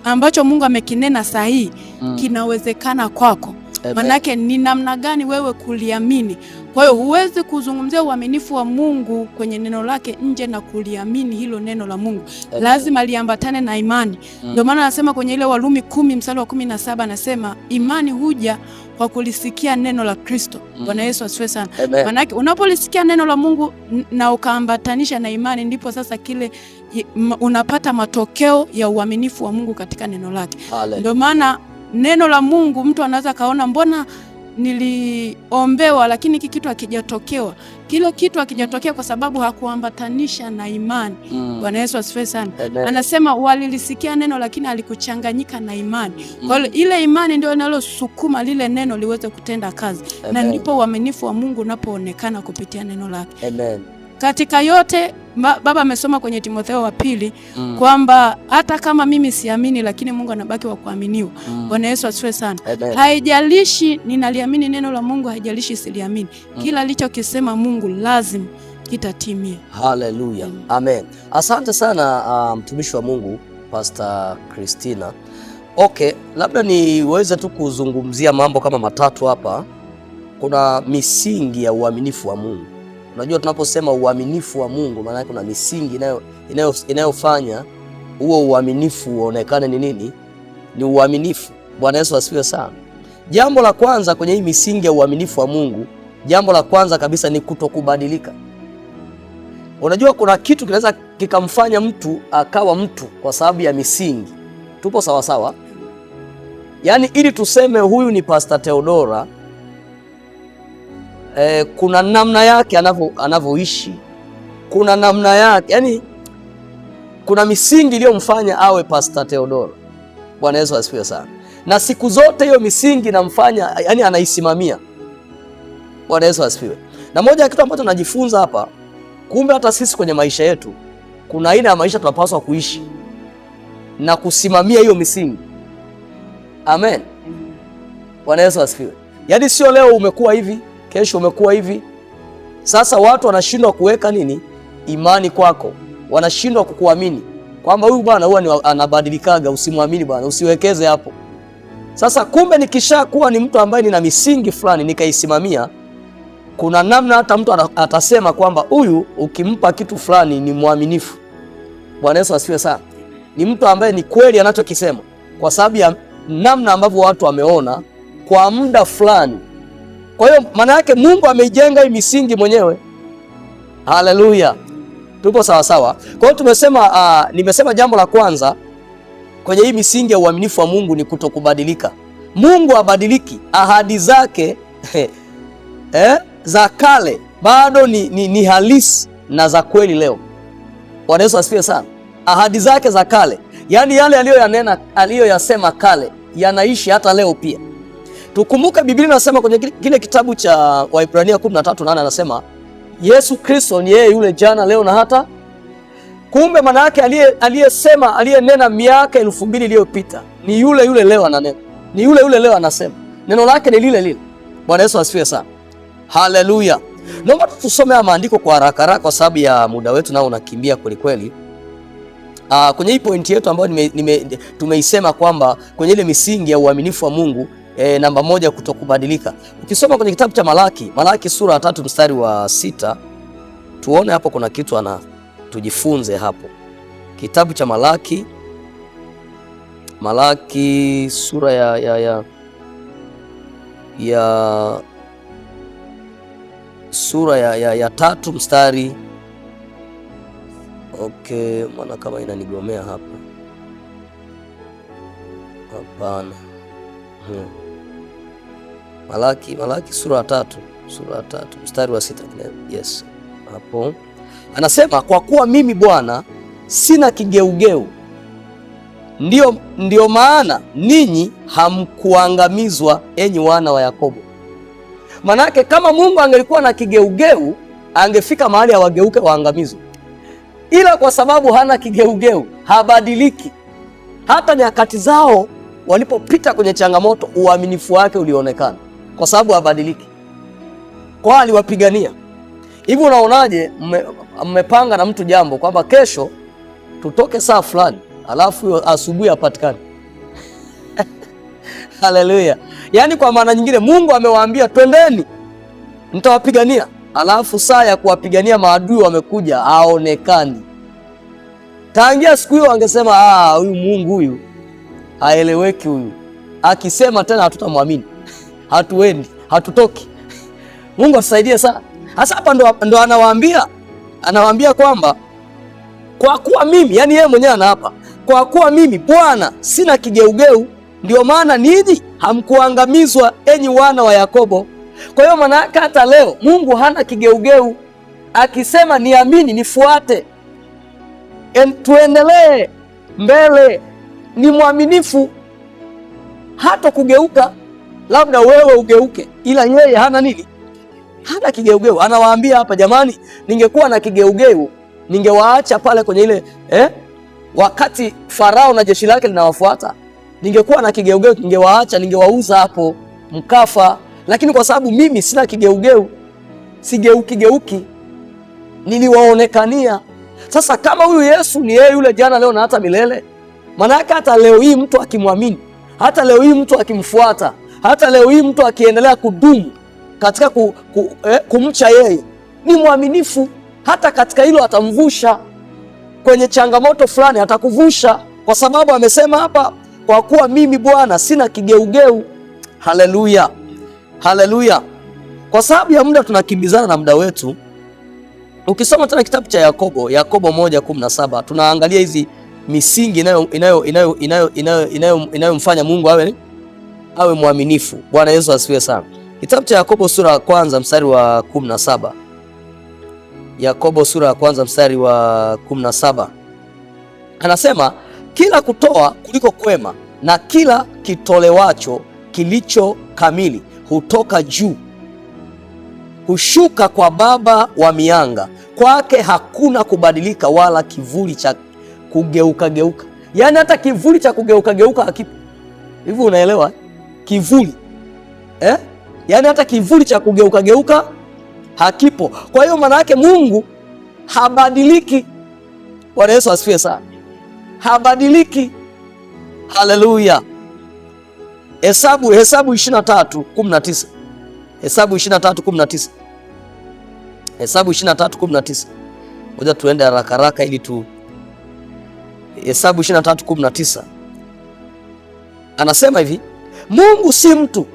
S4: ambacho Mungu amekinena sahihi kinawezekana kwako. Manake ni namna gani wewe kuliamini. Kwa hiyo huwezi kuzungumzia uaminifu wa Mungu kwenye neno lake nje na kuliamini hilo neno la Mungu. Lazima liambatane na imani. Ndio maana anasema kwenye ile Warumi 10 mstari wa 17 anasema imani huja kwa kulisikia neno la Kristo. Bwana Yesu asifiwe sana. Manake unapolisikia neno la Mungu na ukaambatanisha na imani, ndipo sasa kile unapata matokeo ya uaminifu wa Mungu katika neno lake. Ndio maana neno la Mungu mtu anaweza kaona mbona niliombewa lakini hiki kitu hakijatokewa. Kile kitu hakijatokea kwa sababu hakuambatanisha na imani. Bwana Yesu asifiwe sana. Anasema walilisikia neno lakini alikuchanganyika na imani. Kwa hiyo ile imani ndio inalosukuma lile neno liweze kutenda kazi. Na ndipo uaminifu wa Mungu unapoonekana kupitia neno lake.
S1: Amen.
S4: Katika yote baba amesoma kwenye Timotheo wa 2 kwamba hata kama mimi siamini lakini Mungu anabaki wa kuaminiwa. Bwana Yesu asifiwe sana. Haijalishi ninaliamini neno la Mungu, haijalishi siliamini. Kila alichokisema Mungu lazima kitatimia.
S1: Haleluya. Amen. Asante sana mtumishi wa Mungu Pastor Christina. Okay, labda niweze tu kuzungumzia mambo kama matatu hapa. Kuna misingi ya uaminifu wa Mungu. Unajua tunaposema uaminifu wa Mungu maana kuna misingi inayofanya huo uaminifu uonekane ni nini? Ni uaminifu. Bwana Yesu asifiwe sana. Jambo la kwanza kwenye hii misingi ya uaminifu wa Mungu, jambo la kwanza kabisa ni kutokubadilika. Unajua kuna kitu kinaweza kikamfanya mtu akawa mtu kwa sababu ya misingi. Tupo sawa sawa? Yaani ili tuseme huyu ni Pastor Theodora, kuna namna yake anavyoishi, kuna namna yake, yani kuna misingi iliyomfanya awe Pastor Theodora. Bwana Yesu asifiwe sana. Na siku zote hiyo misingi inamfanya, yani anaisimamia. Bwana Yesu asifiwe. Na moja ya kitu ambacho najifunza hapa, kumbe hata sisi kwenye maisha yetu kuna aina ya maisha tunapaswa kuishi na kusimamia hiyo misingi. Amen. Bwana Yesu asifiwe. Yaani sio leo umekuwa hivi, kesho umekuwa hivi. Sasa watu wanashindwa kuweka nini? Imani kwako. Wanashindwa kukuamini kwamba huyu bwana huwa anabadilikaga, usimwamini bwana, usiwekeze hapo. Sasa kumbe nikishakuwa ni mtu ambaye nina misingi fulani nikaisimamia, kuna namna hata mtu atasema kwamba huyu ukimpa kitu fulani ni mwaminifu. Bwana Yesu asifiwe sana. Ni mtu ambaye ni kweli anachokisema, kwa sababu ya namna ambavyo watu wameona kwa muda fulani. Kwa hiyo maana yake Mungu ameijenga hii misingi mwenyewe. Haleluya. Tupo sawa sawa. Kwa hiyo tumesema nimesema jambo la kwanza kwenye hii misingi ya uaminifu wa Mungu ni kutokubadilika. Mungu habadiliki. Ahadi zake za kale bado ni halisi na za kweli leo. Bwana Yesu asifiwe sana. Ahadi zake za kale, yaani yale aliyoyanena, aliyoyasema kale, yanaishi hata leo pia. Tukumbuke Biblia inasema kwenye kile kitabu cha Waibrania 13:8 anasema Yesu Kristo ni yeye yule jana, leo na hata. Kumbe maana yake aliyesema, aliyenena miaka 2000 iliyopita ni yule yule leo ananena. Ni yule yule leo anasema. Neno lake ni lile lile. Bwana Yesu asifiwe sana. Haleluya. Naomba tusome maandiko kwa haraka kwa sababu ya muda wetu nao unakimbia kweli kweli. Kwenye hii pointi yetu ambayo tumeisema kwamba kwenye ile misingi ya uaminifu wa Mungu, namba 1 kutokubadilika. Ukisoma kwenye kitabu cha Malaki sura ya 3 mstari wa 6, tuone hapo kuna kitu tujifunze hapo. Kitabu cha Malaki sura sura ya 3 mstari. Okay, maana kama inanigomea hapa. Hapana. Malaki sura ya 3 mstari wa 6. Yes. Hapo anasema, kwa kuwa mimi Bwana sina kigeugeu, ndio maana ninyi hamkuangamizwa, enyi wana wa Yakobo. Manake kama Mungu angelikuwa na kigeugeu, angefika mahali hawageuke waangamizwe. Ila kwa sababu hana kigeugeu, habadiliki. Hata nyakati zao walipopita kwenye changamoto, uaminifu wake ulionekana, kwa sababu habadiliki. Kwa aliwapigania. Hivi unaonaje mmepanga na mtu jambo kwamba kesho tutoke saa fulani, alafu asubuhi hapatikani? Haleluya. Yaani kwa maana nyingine Mungu amewaambia twendeni, nitawapigania, alafu saa ya kuwapigania maadui wamekuja, haonekani. Tangia siku hiyo wangesema huyu Mungu huyu haeleweki, huyu akisema tena hatutamwamini, hatuendi, hatutoki. Mungu atusaidie sana. Hasa hapa ndo anawaambia kwamba kwa kuwa mimi, yani yeye mwenyewe anaapa, kwa kuwa mimi Bwana sina kigeugeu, ndio maana ninyi hamkuangamizwa, enyi wana wa Yakobo. Kwa hiyo maana yake hata leo Mungu hana kigeugeu. Akisema niamini, nifuate, tuendelee mbele, ni mwaminifu, hata kugeuka. Labda wewe ugeuke, ila yeye hana nini? Hana kigeugeu. Anawaambia hapa, jamani, ningekuwa na kigeugeu ningewaacha pale kwenye ile wakati Farao na jeshi lake linawafuata. Ningekuwa na kigeugeu ningewaacha, ningewauza hapo mkafa. Lakini kwa sababu mimi sina kigeugeu, sigeuki, niliwaonekania. Sasa kama huyu Yesu ni yeye yule jana, leo na hata milele, maana yake hata leo hii mtu akimwamini, hata leo hii mtu akimfuata, hata leo hii mtu akiendelea kudumu katika kumcha yeye, ni mwaminifu. Hata katika hilo atamvusha. Kwenye changamoto fulani atakuvusha, kwa sababu amesema hapa, kwa kuwa mimi Bwana sina kigeugeu. Haleluya, haleluya. Kwa sababu ya muda tunakimbizana na muda wetu. Ukisoma tena kitabu cha Yakobo 1:17, tunaangalia hizi misingi inayomfanya Mungu awe mwaminifu. Bwana Yesu asifiwe sana. Kitabu cha Yakobo sura ya 1 mstari wa 17. Yakobo sura ya 1 mstari wa 17. Anasema, kila kutoa kuliko kwema na kila kitolewacho kilicho kamili hutoka juu, hushuka kwa Baba wa mianga. Kwake hakuna kubadilika wala kivuli cha kugeuka. Yaani hata kivuli cha kugeuka hakipo. Hivi unaelewa? Kivuli. Yaani hata kivuli cha kugeuka hakipo. Kwa hiyo maana yake Mungu habadiliki. Bwana Yesu asifiwe sana. Habadiliki. Haleluya. Hesabu 23:19. Hesabu 23:19. Hesabu 23:19. Ngoja tuende haraka haraka ili tu. Hesabu 23:19. Anasema hivi, Mungu si mtu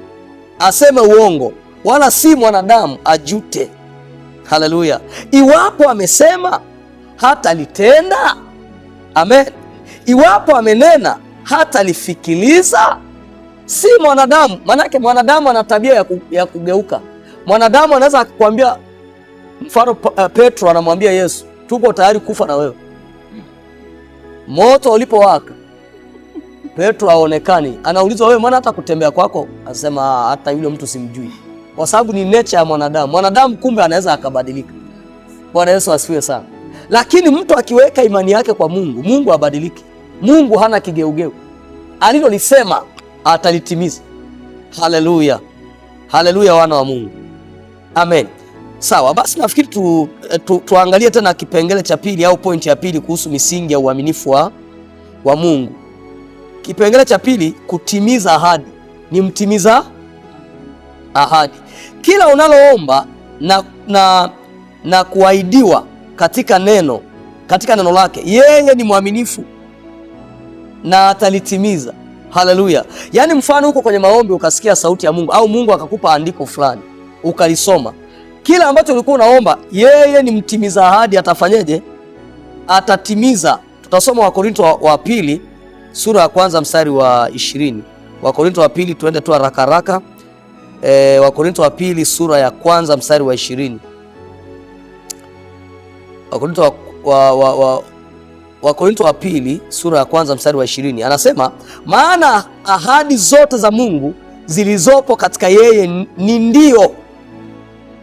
S1: aseme uongo, wala si mwanadamu ajute. Haleluya. Iwapo amesema hata litenda. Amen. Iwapo amenena hata lifikiliza. Si mwanadamu. Manake mwanadamu ana tabia ya kugeuka. Mwanadamu anaweza kukwambia, mfano Petro anamwambia Yesu, tuko tayari kufa na wewe. Moto ulipowaka, Petro haonekani. Anaulizwa, wewe maana hata kutembea kwako? Anasema hata yule mtu simjui. Kwa sababu ni nature ya mwanadamu. Mwanadamu kumbe anaweza akabadilika. Bwana Yesu asifiwe sana. Lakini mtu akiweka imani yake kwa Mungu, Mungu habadiliki. Mungu hana kigeugeu. Alilolisema atalitimiza. Haleluya. Haleluya, wana wa Mungu. Amen. Sawa, basi nafikiri tuangalie tena kipengele cha pili au pointi ya pili kuhusu misingi ya uaminifu wa Mungu. Kipengele cha pili, kutimiza ahadi. Ni mtimiza ahadi. Kila unaloomba na kuahidiwa katika neno lake, yeye ni mwaminifu na atalitimiza. Haleluya. Yaani mfano huko kwenye maombi ukasikia sauti ya Mungu au Mungu akakupa andiko fulani ukalisoma, kila ambacho ulikuwa unaomba, yeye ni mtimiza ahadi. Atafanyeje? Atatimiza. Tutasoma Wakorintho wa pili sura ya kwanza mstari wa 20. Wakorintho wa pili, tuende tu haraka haraka. Wakorintho wa pili sura ya kwanza mstari wa 20. Wakorintho wa pili sura ya kwanza mstari wa 20. Anasema, maana ahadi zote za Mungu zilizopo katika yeye ni ndio.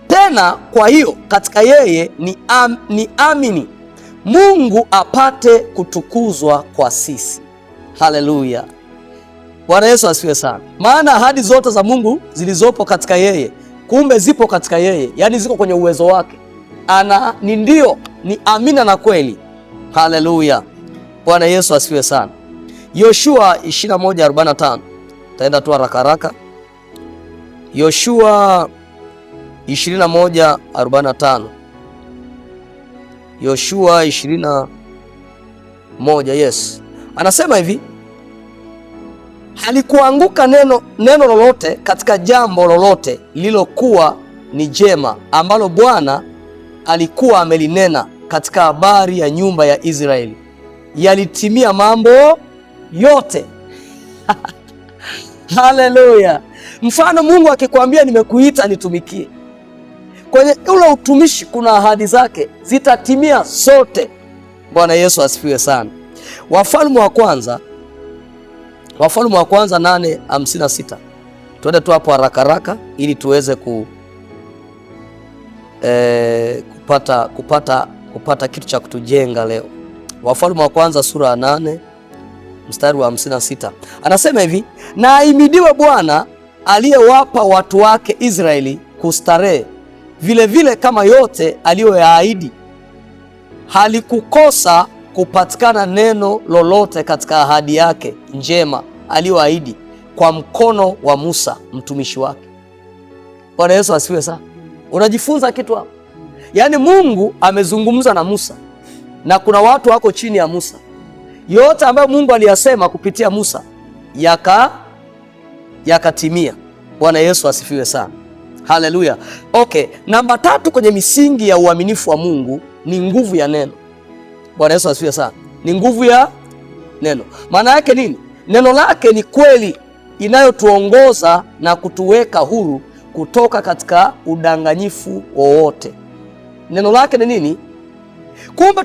S1: Tena kwa hiyo katika yeye ni amini, Mungu apate kutukuzwa kwa sisi. Haleluya. Bwana Yesu asifiwe sana. Maana ahadi zote za Mungu zilizopo katika yeye, kumbe zipo katika yeye, yaani ziko kwenye uwezo wake. Ni ndio, ni amina na kweli. Haleluya. Bwana Yesu asifiwe sana. Yoshua 21:45. Taenda tu haraka haraka. Yoshua 21:45. Yoshua 21, yes. Anasema hivi, halikuanguka neno lolote katika jambo lolote lililokuwa ni jema ambalo Bwana alikuwa amelinena katika habari ya nyumba ya Israeli. Yalitimia mambo yote. Haleluya. Mfano, Mungu akikwambia nimekuita nitumikie, kwenye ule utumishi kuna ahadi zake zitatimia zote. Bwana Yesu asifiwe sana. Wafalme wa kwanza 8:56. Tuende tu hapo haraka haraka ili tuweze kupata kitu cha kutujenga leo. Wafalme wa kwanza sura ya 8 mstari wa 56. Anasema hivi, na ahimidiwe Bwana aliyewapa watu wake Israeli kustarehe, vile vile kama yote aliyoyaahidi. Halikukosa kupatikana neno lolote katika ahadi yake njema aliyoahidi kwa mkono wa Musa mtumishi wake. Bwana Yesu asifiwe sana. Unajifunza kitu hapo. Yaani Mungu amezungumza na Musa na kuna watu wako chini ya Musa. Yote ambayo Mungu aliyasema kupitia Musa yakatimia. Bwana Yesu asifiwe sana. Haleluya. Okay, namba 3 kwenye misingi ya uaminifu wa Mungu ni nguvu ya neno. Bwana Yesu asifiwe sana. Ni nguvu ya neno. Maana yake nini? Neno lake ni kweli inayotuongoza na kutuweka huru kutoka katika udanganyifu wowote. Neno lake ni nini? Kumbe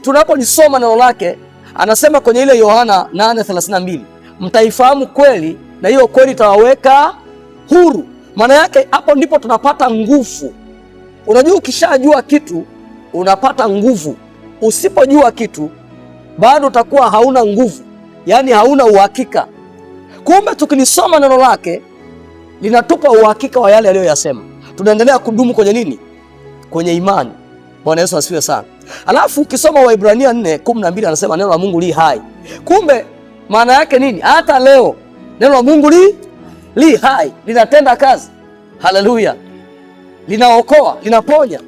S1: tunapolisoma neno lake, anasema kwenye ile Yohana 8:32, mtaifahamu kweli na hiyo kweli itawaweka huru. Maana yake hapo ndipo tunapata nguvu. Unajua, ukishajua kitu unapata nguvu. Usipojua kitu bado utakuwa hauna nguvu, yaani hauna uhakika. Kumbe tukilisoma neno lake linatupa uhakika wa yale aliyoyasema. Tunaendelea kudumu kwenye nini? Kwenye imani. Bwana Yesu asifiwe sana. Alafu ukisoma Waebrania 4:12 anasema neno la Mungu li hai. Kumbe maana yake nini? Hata leo neno la Mungu li hai, linatenda kazi. Haleluya. Linaokoa, linaponya.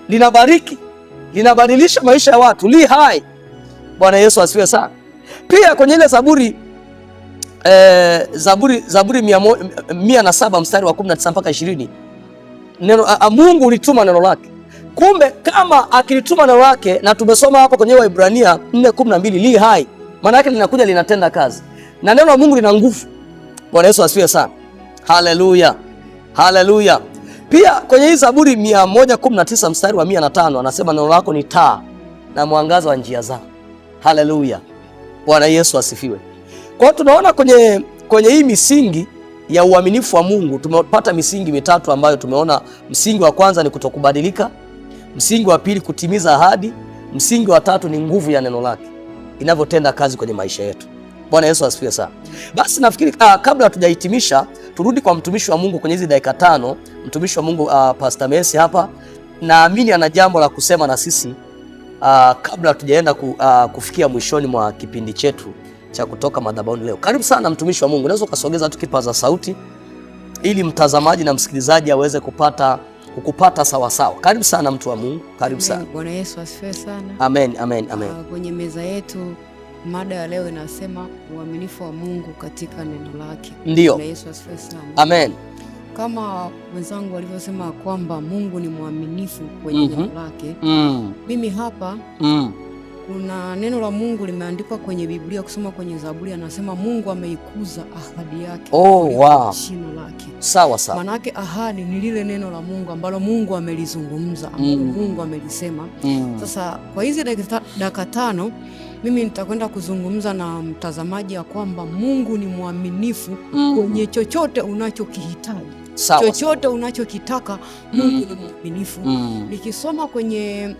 S1: linabariki, linabadilisha maisha ya watu, li hai. Bwana Yesu asifiwe sana. Pia kwenye ile Zaburi 107 mstari wa 19 mpaka 20, neno Mungu ulituma neno lake. Kumbe kama akilituma neno lake, na tumesoma hapo kwenye Waebrania 4:12, li hai, maana yake linakuja linatenda kazi, na neno la Mungu lina nguvu. Bwana Yesu asifiwe sana. Haleluya, haleluya. Pia kwenye hii Zaburi 119 mstari wa 105 anasema neno lako ni taa na mwangaza wa njia zangu. Haleluya, Bwana Yesu asifiwe. Kwa hiyo tunaona kwenye hii misingi ya uaminifu wa Mungu tumepata misingi mitatu ambayo tumeona. Msingi wa kwanza ni kutokubadilika, msingi wa pili kutimiza ahadi, msingi wa tatu ni nguvu ya neno lake inavyotenda kazi kwenye maisha yetu. Bwana Yesu asifiwe sana. Basi nafikiri kabla hatujahitimisha, turudi kwa mtumishi wa Mungu kwenye hizi dakika 5. Mtumishi wa Mungu Pastor Messi hapa, naamini ana jambo la kusema na sisi kabla hatujaenda kufikia mwishoni mwa kipindi chetu cha kutoka madhabahuni leo. Karibu sana mtumishi wa Mungu. Unaweza ukasogeza tu kipaza sauti ili mtazamaji na msikilizaji aweze kukupata sawa sawa. Karibu sana mtu wa Mungu. Karibu sana.
S5: Bwana Yesu asifiwe sana.
S1: Amen, amen, amen.
S5: Kwenye meza yetu mada ya leo inasema uaminifu wa Mungu katika neno lake.
S1: Ndio.
S5: Bwana Yesu asifiwe sana.
S1: Amen.
S5: Kama wenzangu walivyosema kwamba Mungu ni mwaminifu kwenye neno lake. Mimi hapa kuna neno la Mungu limeandikwa kwenye Biblia, kusoma kwenye Zaburi anasema Mungu ameikuza ahadi yake.
S1: Wow.
S5: Shino lake.
S1: Sawa sawa.
S5: Maana yake ahadi ni lile neno la Mungu ambalo Mungu amelizungumza, ambalo Mungu amelisema. Sasa kwa hizi dakika 5 mimi nitakwenda kuzungumza na mtazamaji ya kwamba Mungu ni mwaminifu kwenye chochote unachokihitaji. Chochote unachokitaka Mungu ni mwaminifu. Nikisoma kwenye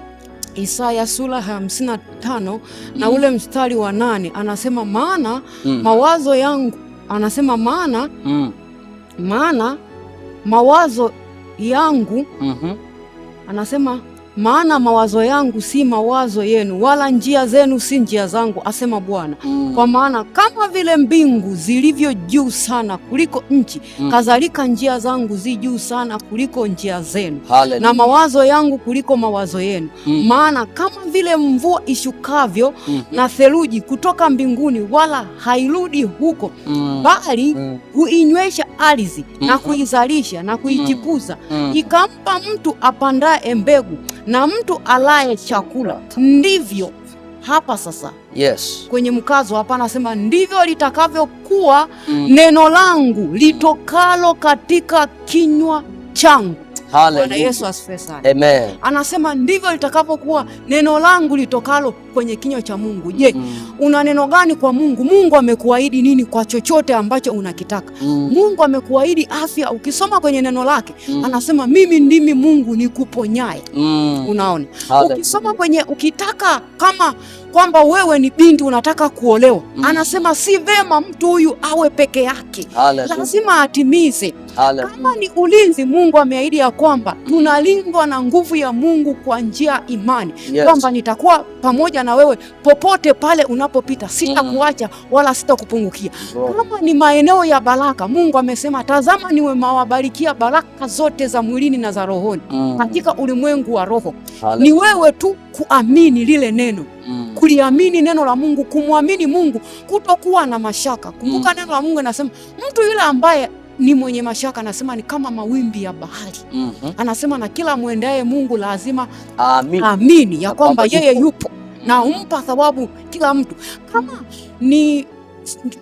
S5: Isaya sura 55 na ule mstari wa 8 anasema maana mawazo yangu, anasema maana mawazo yangu, anasema maana mawazo yangu si mawazo yenu, wala njia zenu si njia zangu, asema Bwana. Kwa maana kama vile mbingu zilivyo juu sana kuliko nchi, kadhalika njia zangu zi juu sana kuliko njia zenu, na mawazo yangu kuliko mawazo yenu. Maana kama vile mvua ishukavyo na theluji kutoka mbinguni, wala hairudi huko, bali huinywesha ardhi na kuizalisha na kuichipuza, ikampa mtu apandaye mbegu na mtu alaye chakula, ndivyo hapa sasa.
S1: Yes.
S5: Kwenye mkazo hapa anasema ndivyo litakavyokuwa neno langu litokalo katika kinywa changu. Bwana Yesu asifiwe sana.
S1: Amen.
S5: Anasema ndivyo litakavyokuwa neno langu litokalo kwenye kinywa cha Mungu. Je, una neno gani kwa Mungu? Mungu amekuahidi nini kwa chochote ambacho unakitaka? Mungu amekuahidi afya. Ukisoma kwenye neno lake anasema mimi ndimi Mungu nikuponyaye. Unaona? Ukisoma kwenye ukitaka kama kwamba wewe ni binti unataka kuolewa, anasema si vema mtu huyu awe peke yake. Lazima atimize. Kama ni ulinzi, Mungu ameahidi ya kwamba tunalindwa na nguvu ya Mungu kwa njia ya imani. Kwamba nitakuwa pamoja na wewe popote pale unapopita, sitakuacha wala sitakupungukia. Kama ni maeneo ya baraka, Mungu amesema tazama nimewabarikia baraka zote za mwilini na za rohoni katika ulimwengu wa roho. Ni wewe tu kuamini lile neno. Kuliamini neno la Mungu, kumwamini Mungu, kutokuwa na mashaka. Kumbuka neno la Mungu anasema mtu yule ambaye ni mwenye mashaka anasema ni kama mawimbi ya bahari. Anasema na kila mwendaye Mungu lazima amini ya kwamba yeye yupo na humpa thawabu kila mtu. Kama ni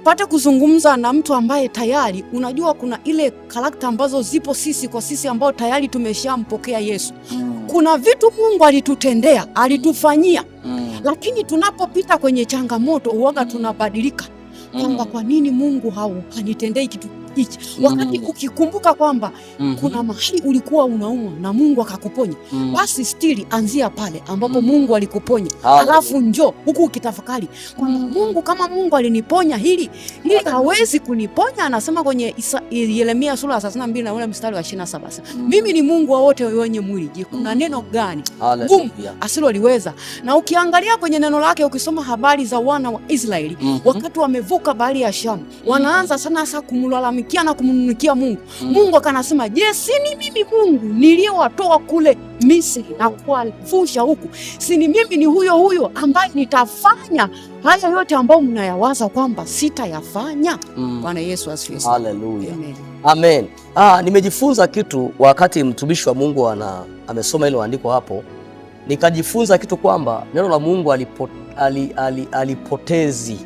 S5: pate kuzungumza na mtu ambaye tayari unajua kuna ile karakta ambazo zipo sisi kwa sisi ambao tayari tumeshampokea Yesu. Kuna vitu Mungu alitutendea, alitufanyia. Lakini tunapopita kwenye changamoto uoga tunabadilika. Kwamba kwa nini Mungu hanitendei kitu hichi? Wakati ukikumbuka kwamba kuna mahali ulikuwa unaumwa na Mungu akakuponya, basi stili anzia pale ambapo Mungu alikuponya. Alafu njoo huku ukitafakari kwamba Mungu, kama Mungu aliniponya hili hawezi kuniponya. Anasema kwenye Yeremia sura 32 na ule mstari wa 27, mimi ni Mungu wa wote wenye mwili. Je, kuna neno gani gumu asiloliweza? Na ukiangalia kwenye neno lake, ukisoma habari za wana wa Israeli wakati wamevuka bahari ya Shamu, wanaanza sana kumlalamikia kumnunikia na kumnunikia Mungu. Mungu akanasema, je, si ni mimi Mungu niliyewatoa kule Misri na kuwavusha huku? Si ni mimi ni huyo ambaye nitafanya haya yote ambayo mnayawaza kwamba sitayafanya? Bwana Yesu asifiwe.
S1: Haleluya. Amen. Nimejifunza kitu wakati mtumishi wa Mungu amesoma hilo andiko hapo. Nikajifunza kitu kwamba neno la Mungu alipotezi,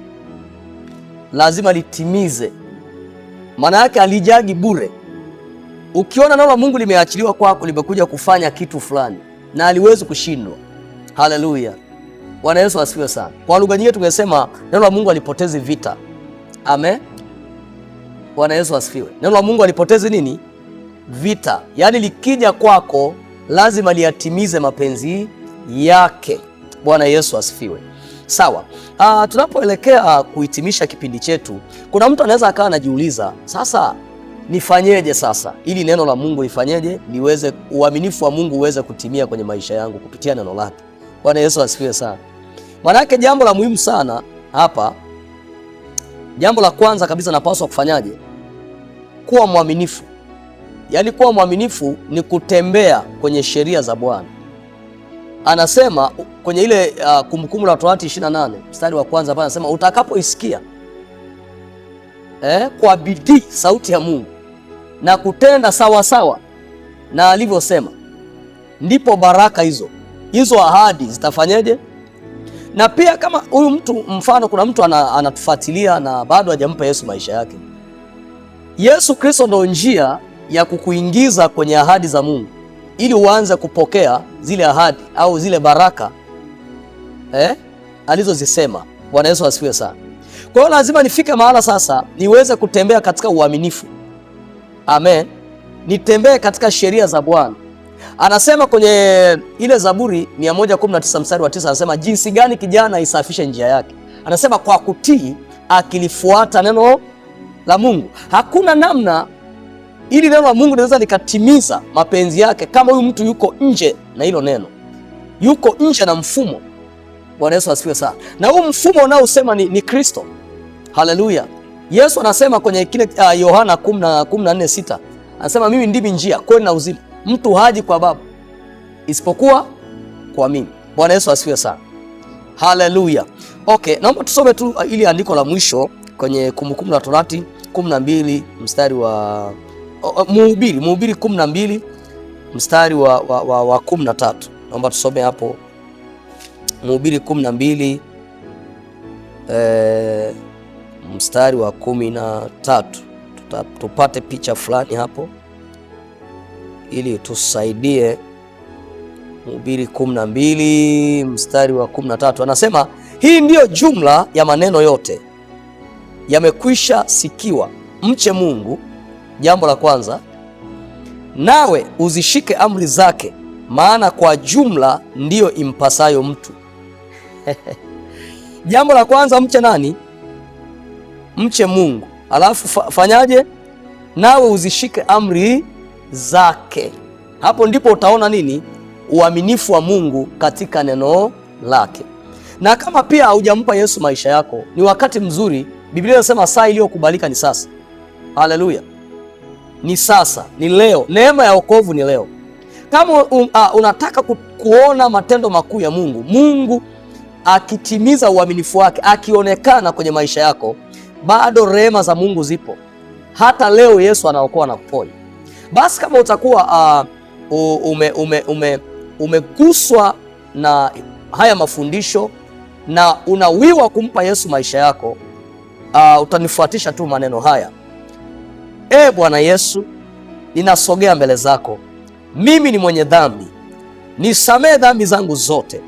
S1: lazima litimize. Maana yake alijagi bure. Ukiona neno la Mungu limeachiliwa kwako, limekuja kufanya kitu fulani na aliwezi kushindwa. Haleluya. Bwana Yesu asifiwe sana. Kwa lugha nyingine tungesema neno la Mungu alipotezi vita. Amen. Bwana Yesu asifiwe. Neno la Mungu alipotezi nini? Vita. Yaani likija kwako lazima liyatimize mapenzi yake. Bwana Yesu asifiwe. Sawa. Tunapoelekea kuhitimisha kipindi chetu, kuna mtu anaweza akawa anajiuliza, sasa nifanyeje sasa ili neno la Mungu lifanyeje liweze, uaminifu wa Mungu uweze kutimia kwenye maisha yangu kupitia neno lake. Bwana Yesu asifiwe sana. Manake jambo la muhimu sana hapa, jambo la kwanza kabisa napaswa kufanyaje? Kuwa mwaminifu. Yaani kuwa mwaminifu ni kutembea kwenye sheria za Bwana. Anasema kwenye ile Kumbukumbu la Torati 28 mstari wa kwanza hapa anasema, utakapoisikia kwa bidii sauti ya Mungu na kutenda sawa sawa na alivyosema, ndipo baraka hizo ahadi zitafanyeje? Na pia kama huyu mtu, mfano kuna mtu anatufuatilia na bado hajampa Yesu maisha yake. Yesu Kristo ndio njia ya kukuingiza kwenye ahadi za Mungu ili uanze kupokea zile ahadi au zile baraka alizozisema. Bwana Yesu asifiwe sana. Kwa hiyo lazima nifike mahala sasa niweze kutembea katika uaminifu. Amen. Nitembee katika sheria za Bwana. Anasema kwenye ile Zaburi 119 mstari wa 9, anasema jinsi gani kijana isafishe njia yake. Anasema kwa kutii akilifuata neno la Mungu. Hakuna namna ili neno la Mungu linaweza likatimiza mapenzi yake kama huyu mtu yuko nje na hilo neno, yuko nje na mfumo. Bwana Yesu asifiwe sana. Na huu mfumo unaosema ni Kristo. Haleluya. Yesu anasema kwenye kile Yohana 14:6, anasema mimi ndimi njia, kweli na uzima, mtu haji kwa Baba isipokuwa kwa mimi. Bwana Yesu asifiwe sana. Haleluya. Okay, naomba tusome tu ili andiko la mwisho kwenye Kumbukumbu la Torati 12 mstari wa Mhubiri 12 mstari wa 13. Naomba tusome hapo Mhubiri 12 mstari wa 13. Tupate picha fulani hapo ili tusaidie. Mhubiri 12 mstari wa 13 anasema, hii ndiyo jumla ya maneno yote yamekwisha sikiwa, mche Mungu, jambo la kwanza, nawe uzishike amri zake, maana kwa jumla ndiyo impasayo mtu. Jambo la kwanza, mche nani? Mche Mungu. Alafu fanyaje? Nawe uzishike amri zake. Hapo ndipo utaona nini? Uaminifu wa Mungu katika neno lake. Na kama pia haujampa Yesu maisha yako, ni wakati mzuri. Biblia inasema saa iliyokubalika ni sasa. Haleluya. Ni sasa, ni leo. Neema ya wokovu ni leo. Kama unataka kuona matendo makuu ya Mungu, Mungu akitimiza uaminifu wake, akionekana kwenye maisha yako, bado rehema za Mungu zipo. Hata leo Yesu anaokoa na kuponya. Basi kama utakuwa umeguswa na haya mafundisho na unawiwa kumpa Yesu maisha yako, utanifuatisha tu maneno haya. Bwana Yesu, ninasogea mbele zako. Mimi ni mwenye dhambi. Nisamehe dhambi zangu zote.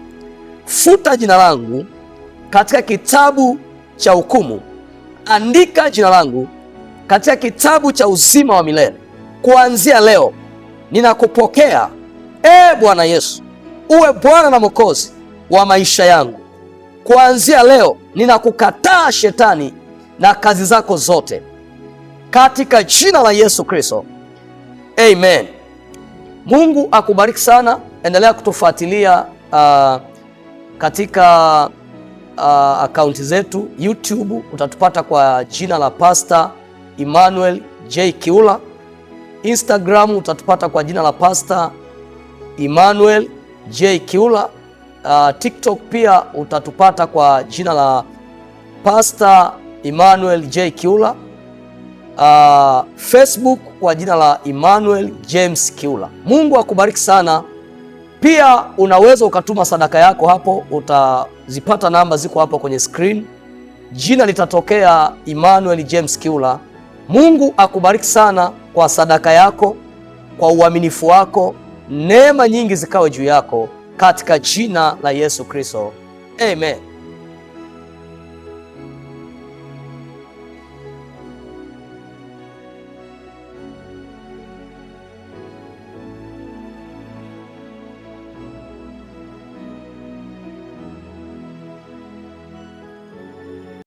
S1: Futa jina langu katika kitabu cha hukumu. Andika jina langu katika kitabu cha uzima wa milele. Kuanzia leo ninakupokea, Bwana Yesu, uwe Bwana na Mwokozi wa maisha yangu. Kuanzia leo ninakukataa shetani na kazi zako zote, katika jina la Yesu Kristo. Amen. Mungu akubariki sana. Endelea kutufuatilia katika akaunti zetu YouTube. Utatupata kwa jina la Pastor Emmanuel J Kiula. Instagram utatupata kwa jina la Pastor Emmanuel J Kiula. TikTok pia utatupata kwa jina la Pastor Emmanuel J Kiula. Facebook kwa jina la Emmanuel James Kiula. Mungu akubariki sana. Pia unaweza ukatuma sadaka yako hapo, utazipata namba ziko hapo kwenye screen. Jina litatokea Emmanuel James Kiula. Mungu akubariki sana kwa sadaka yako, kwa uaminifu wako. Neema nyingi zikawe juu yako katika jina la Yesu Kristo. Amen.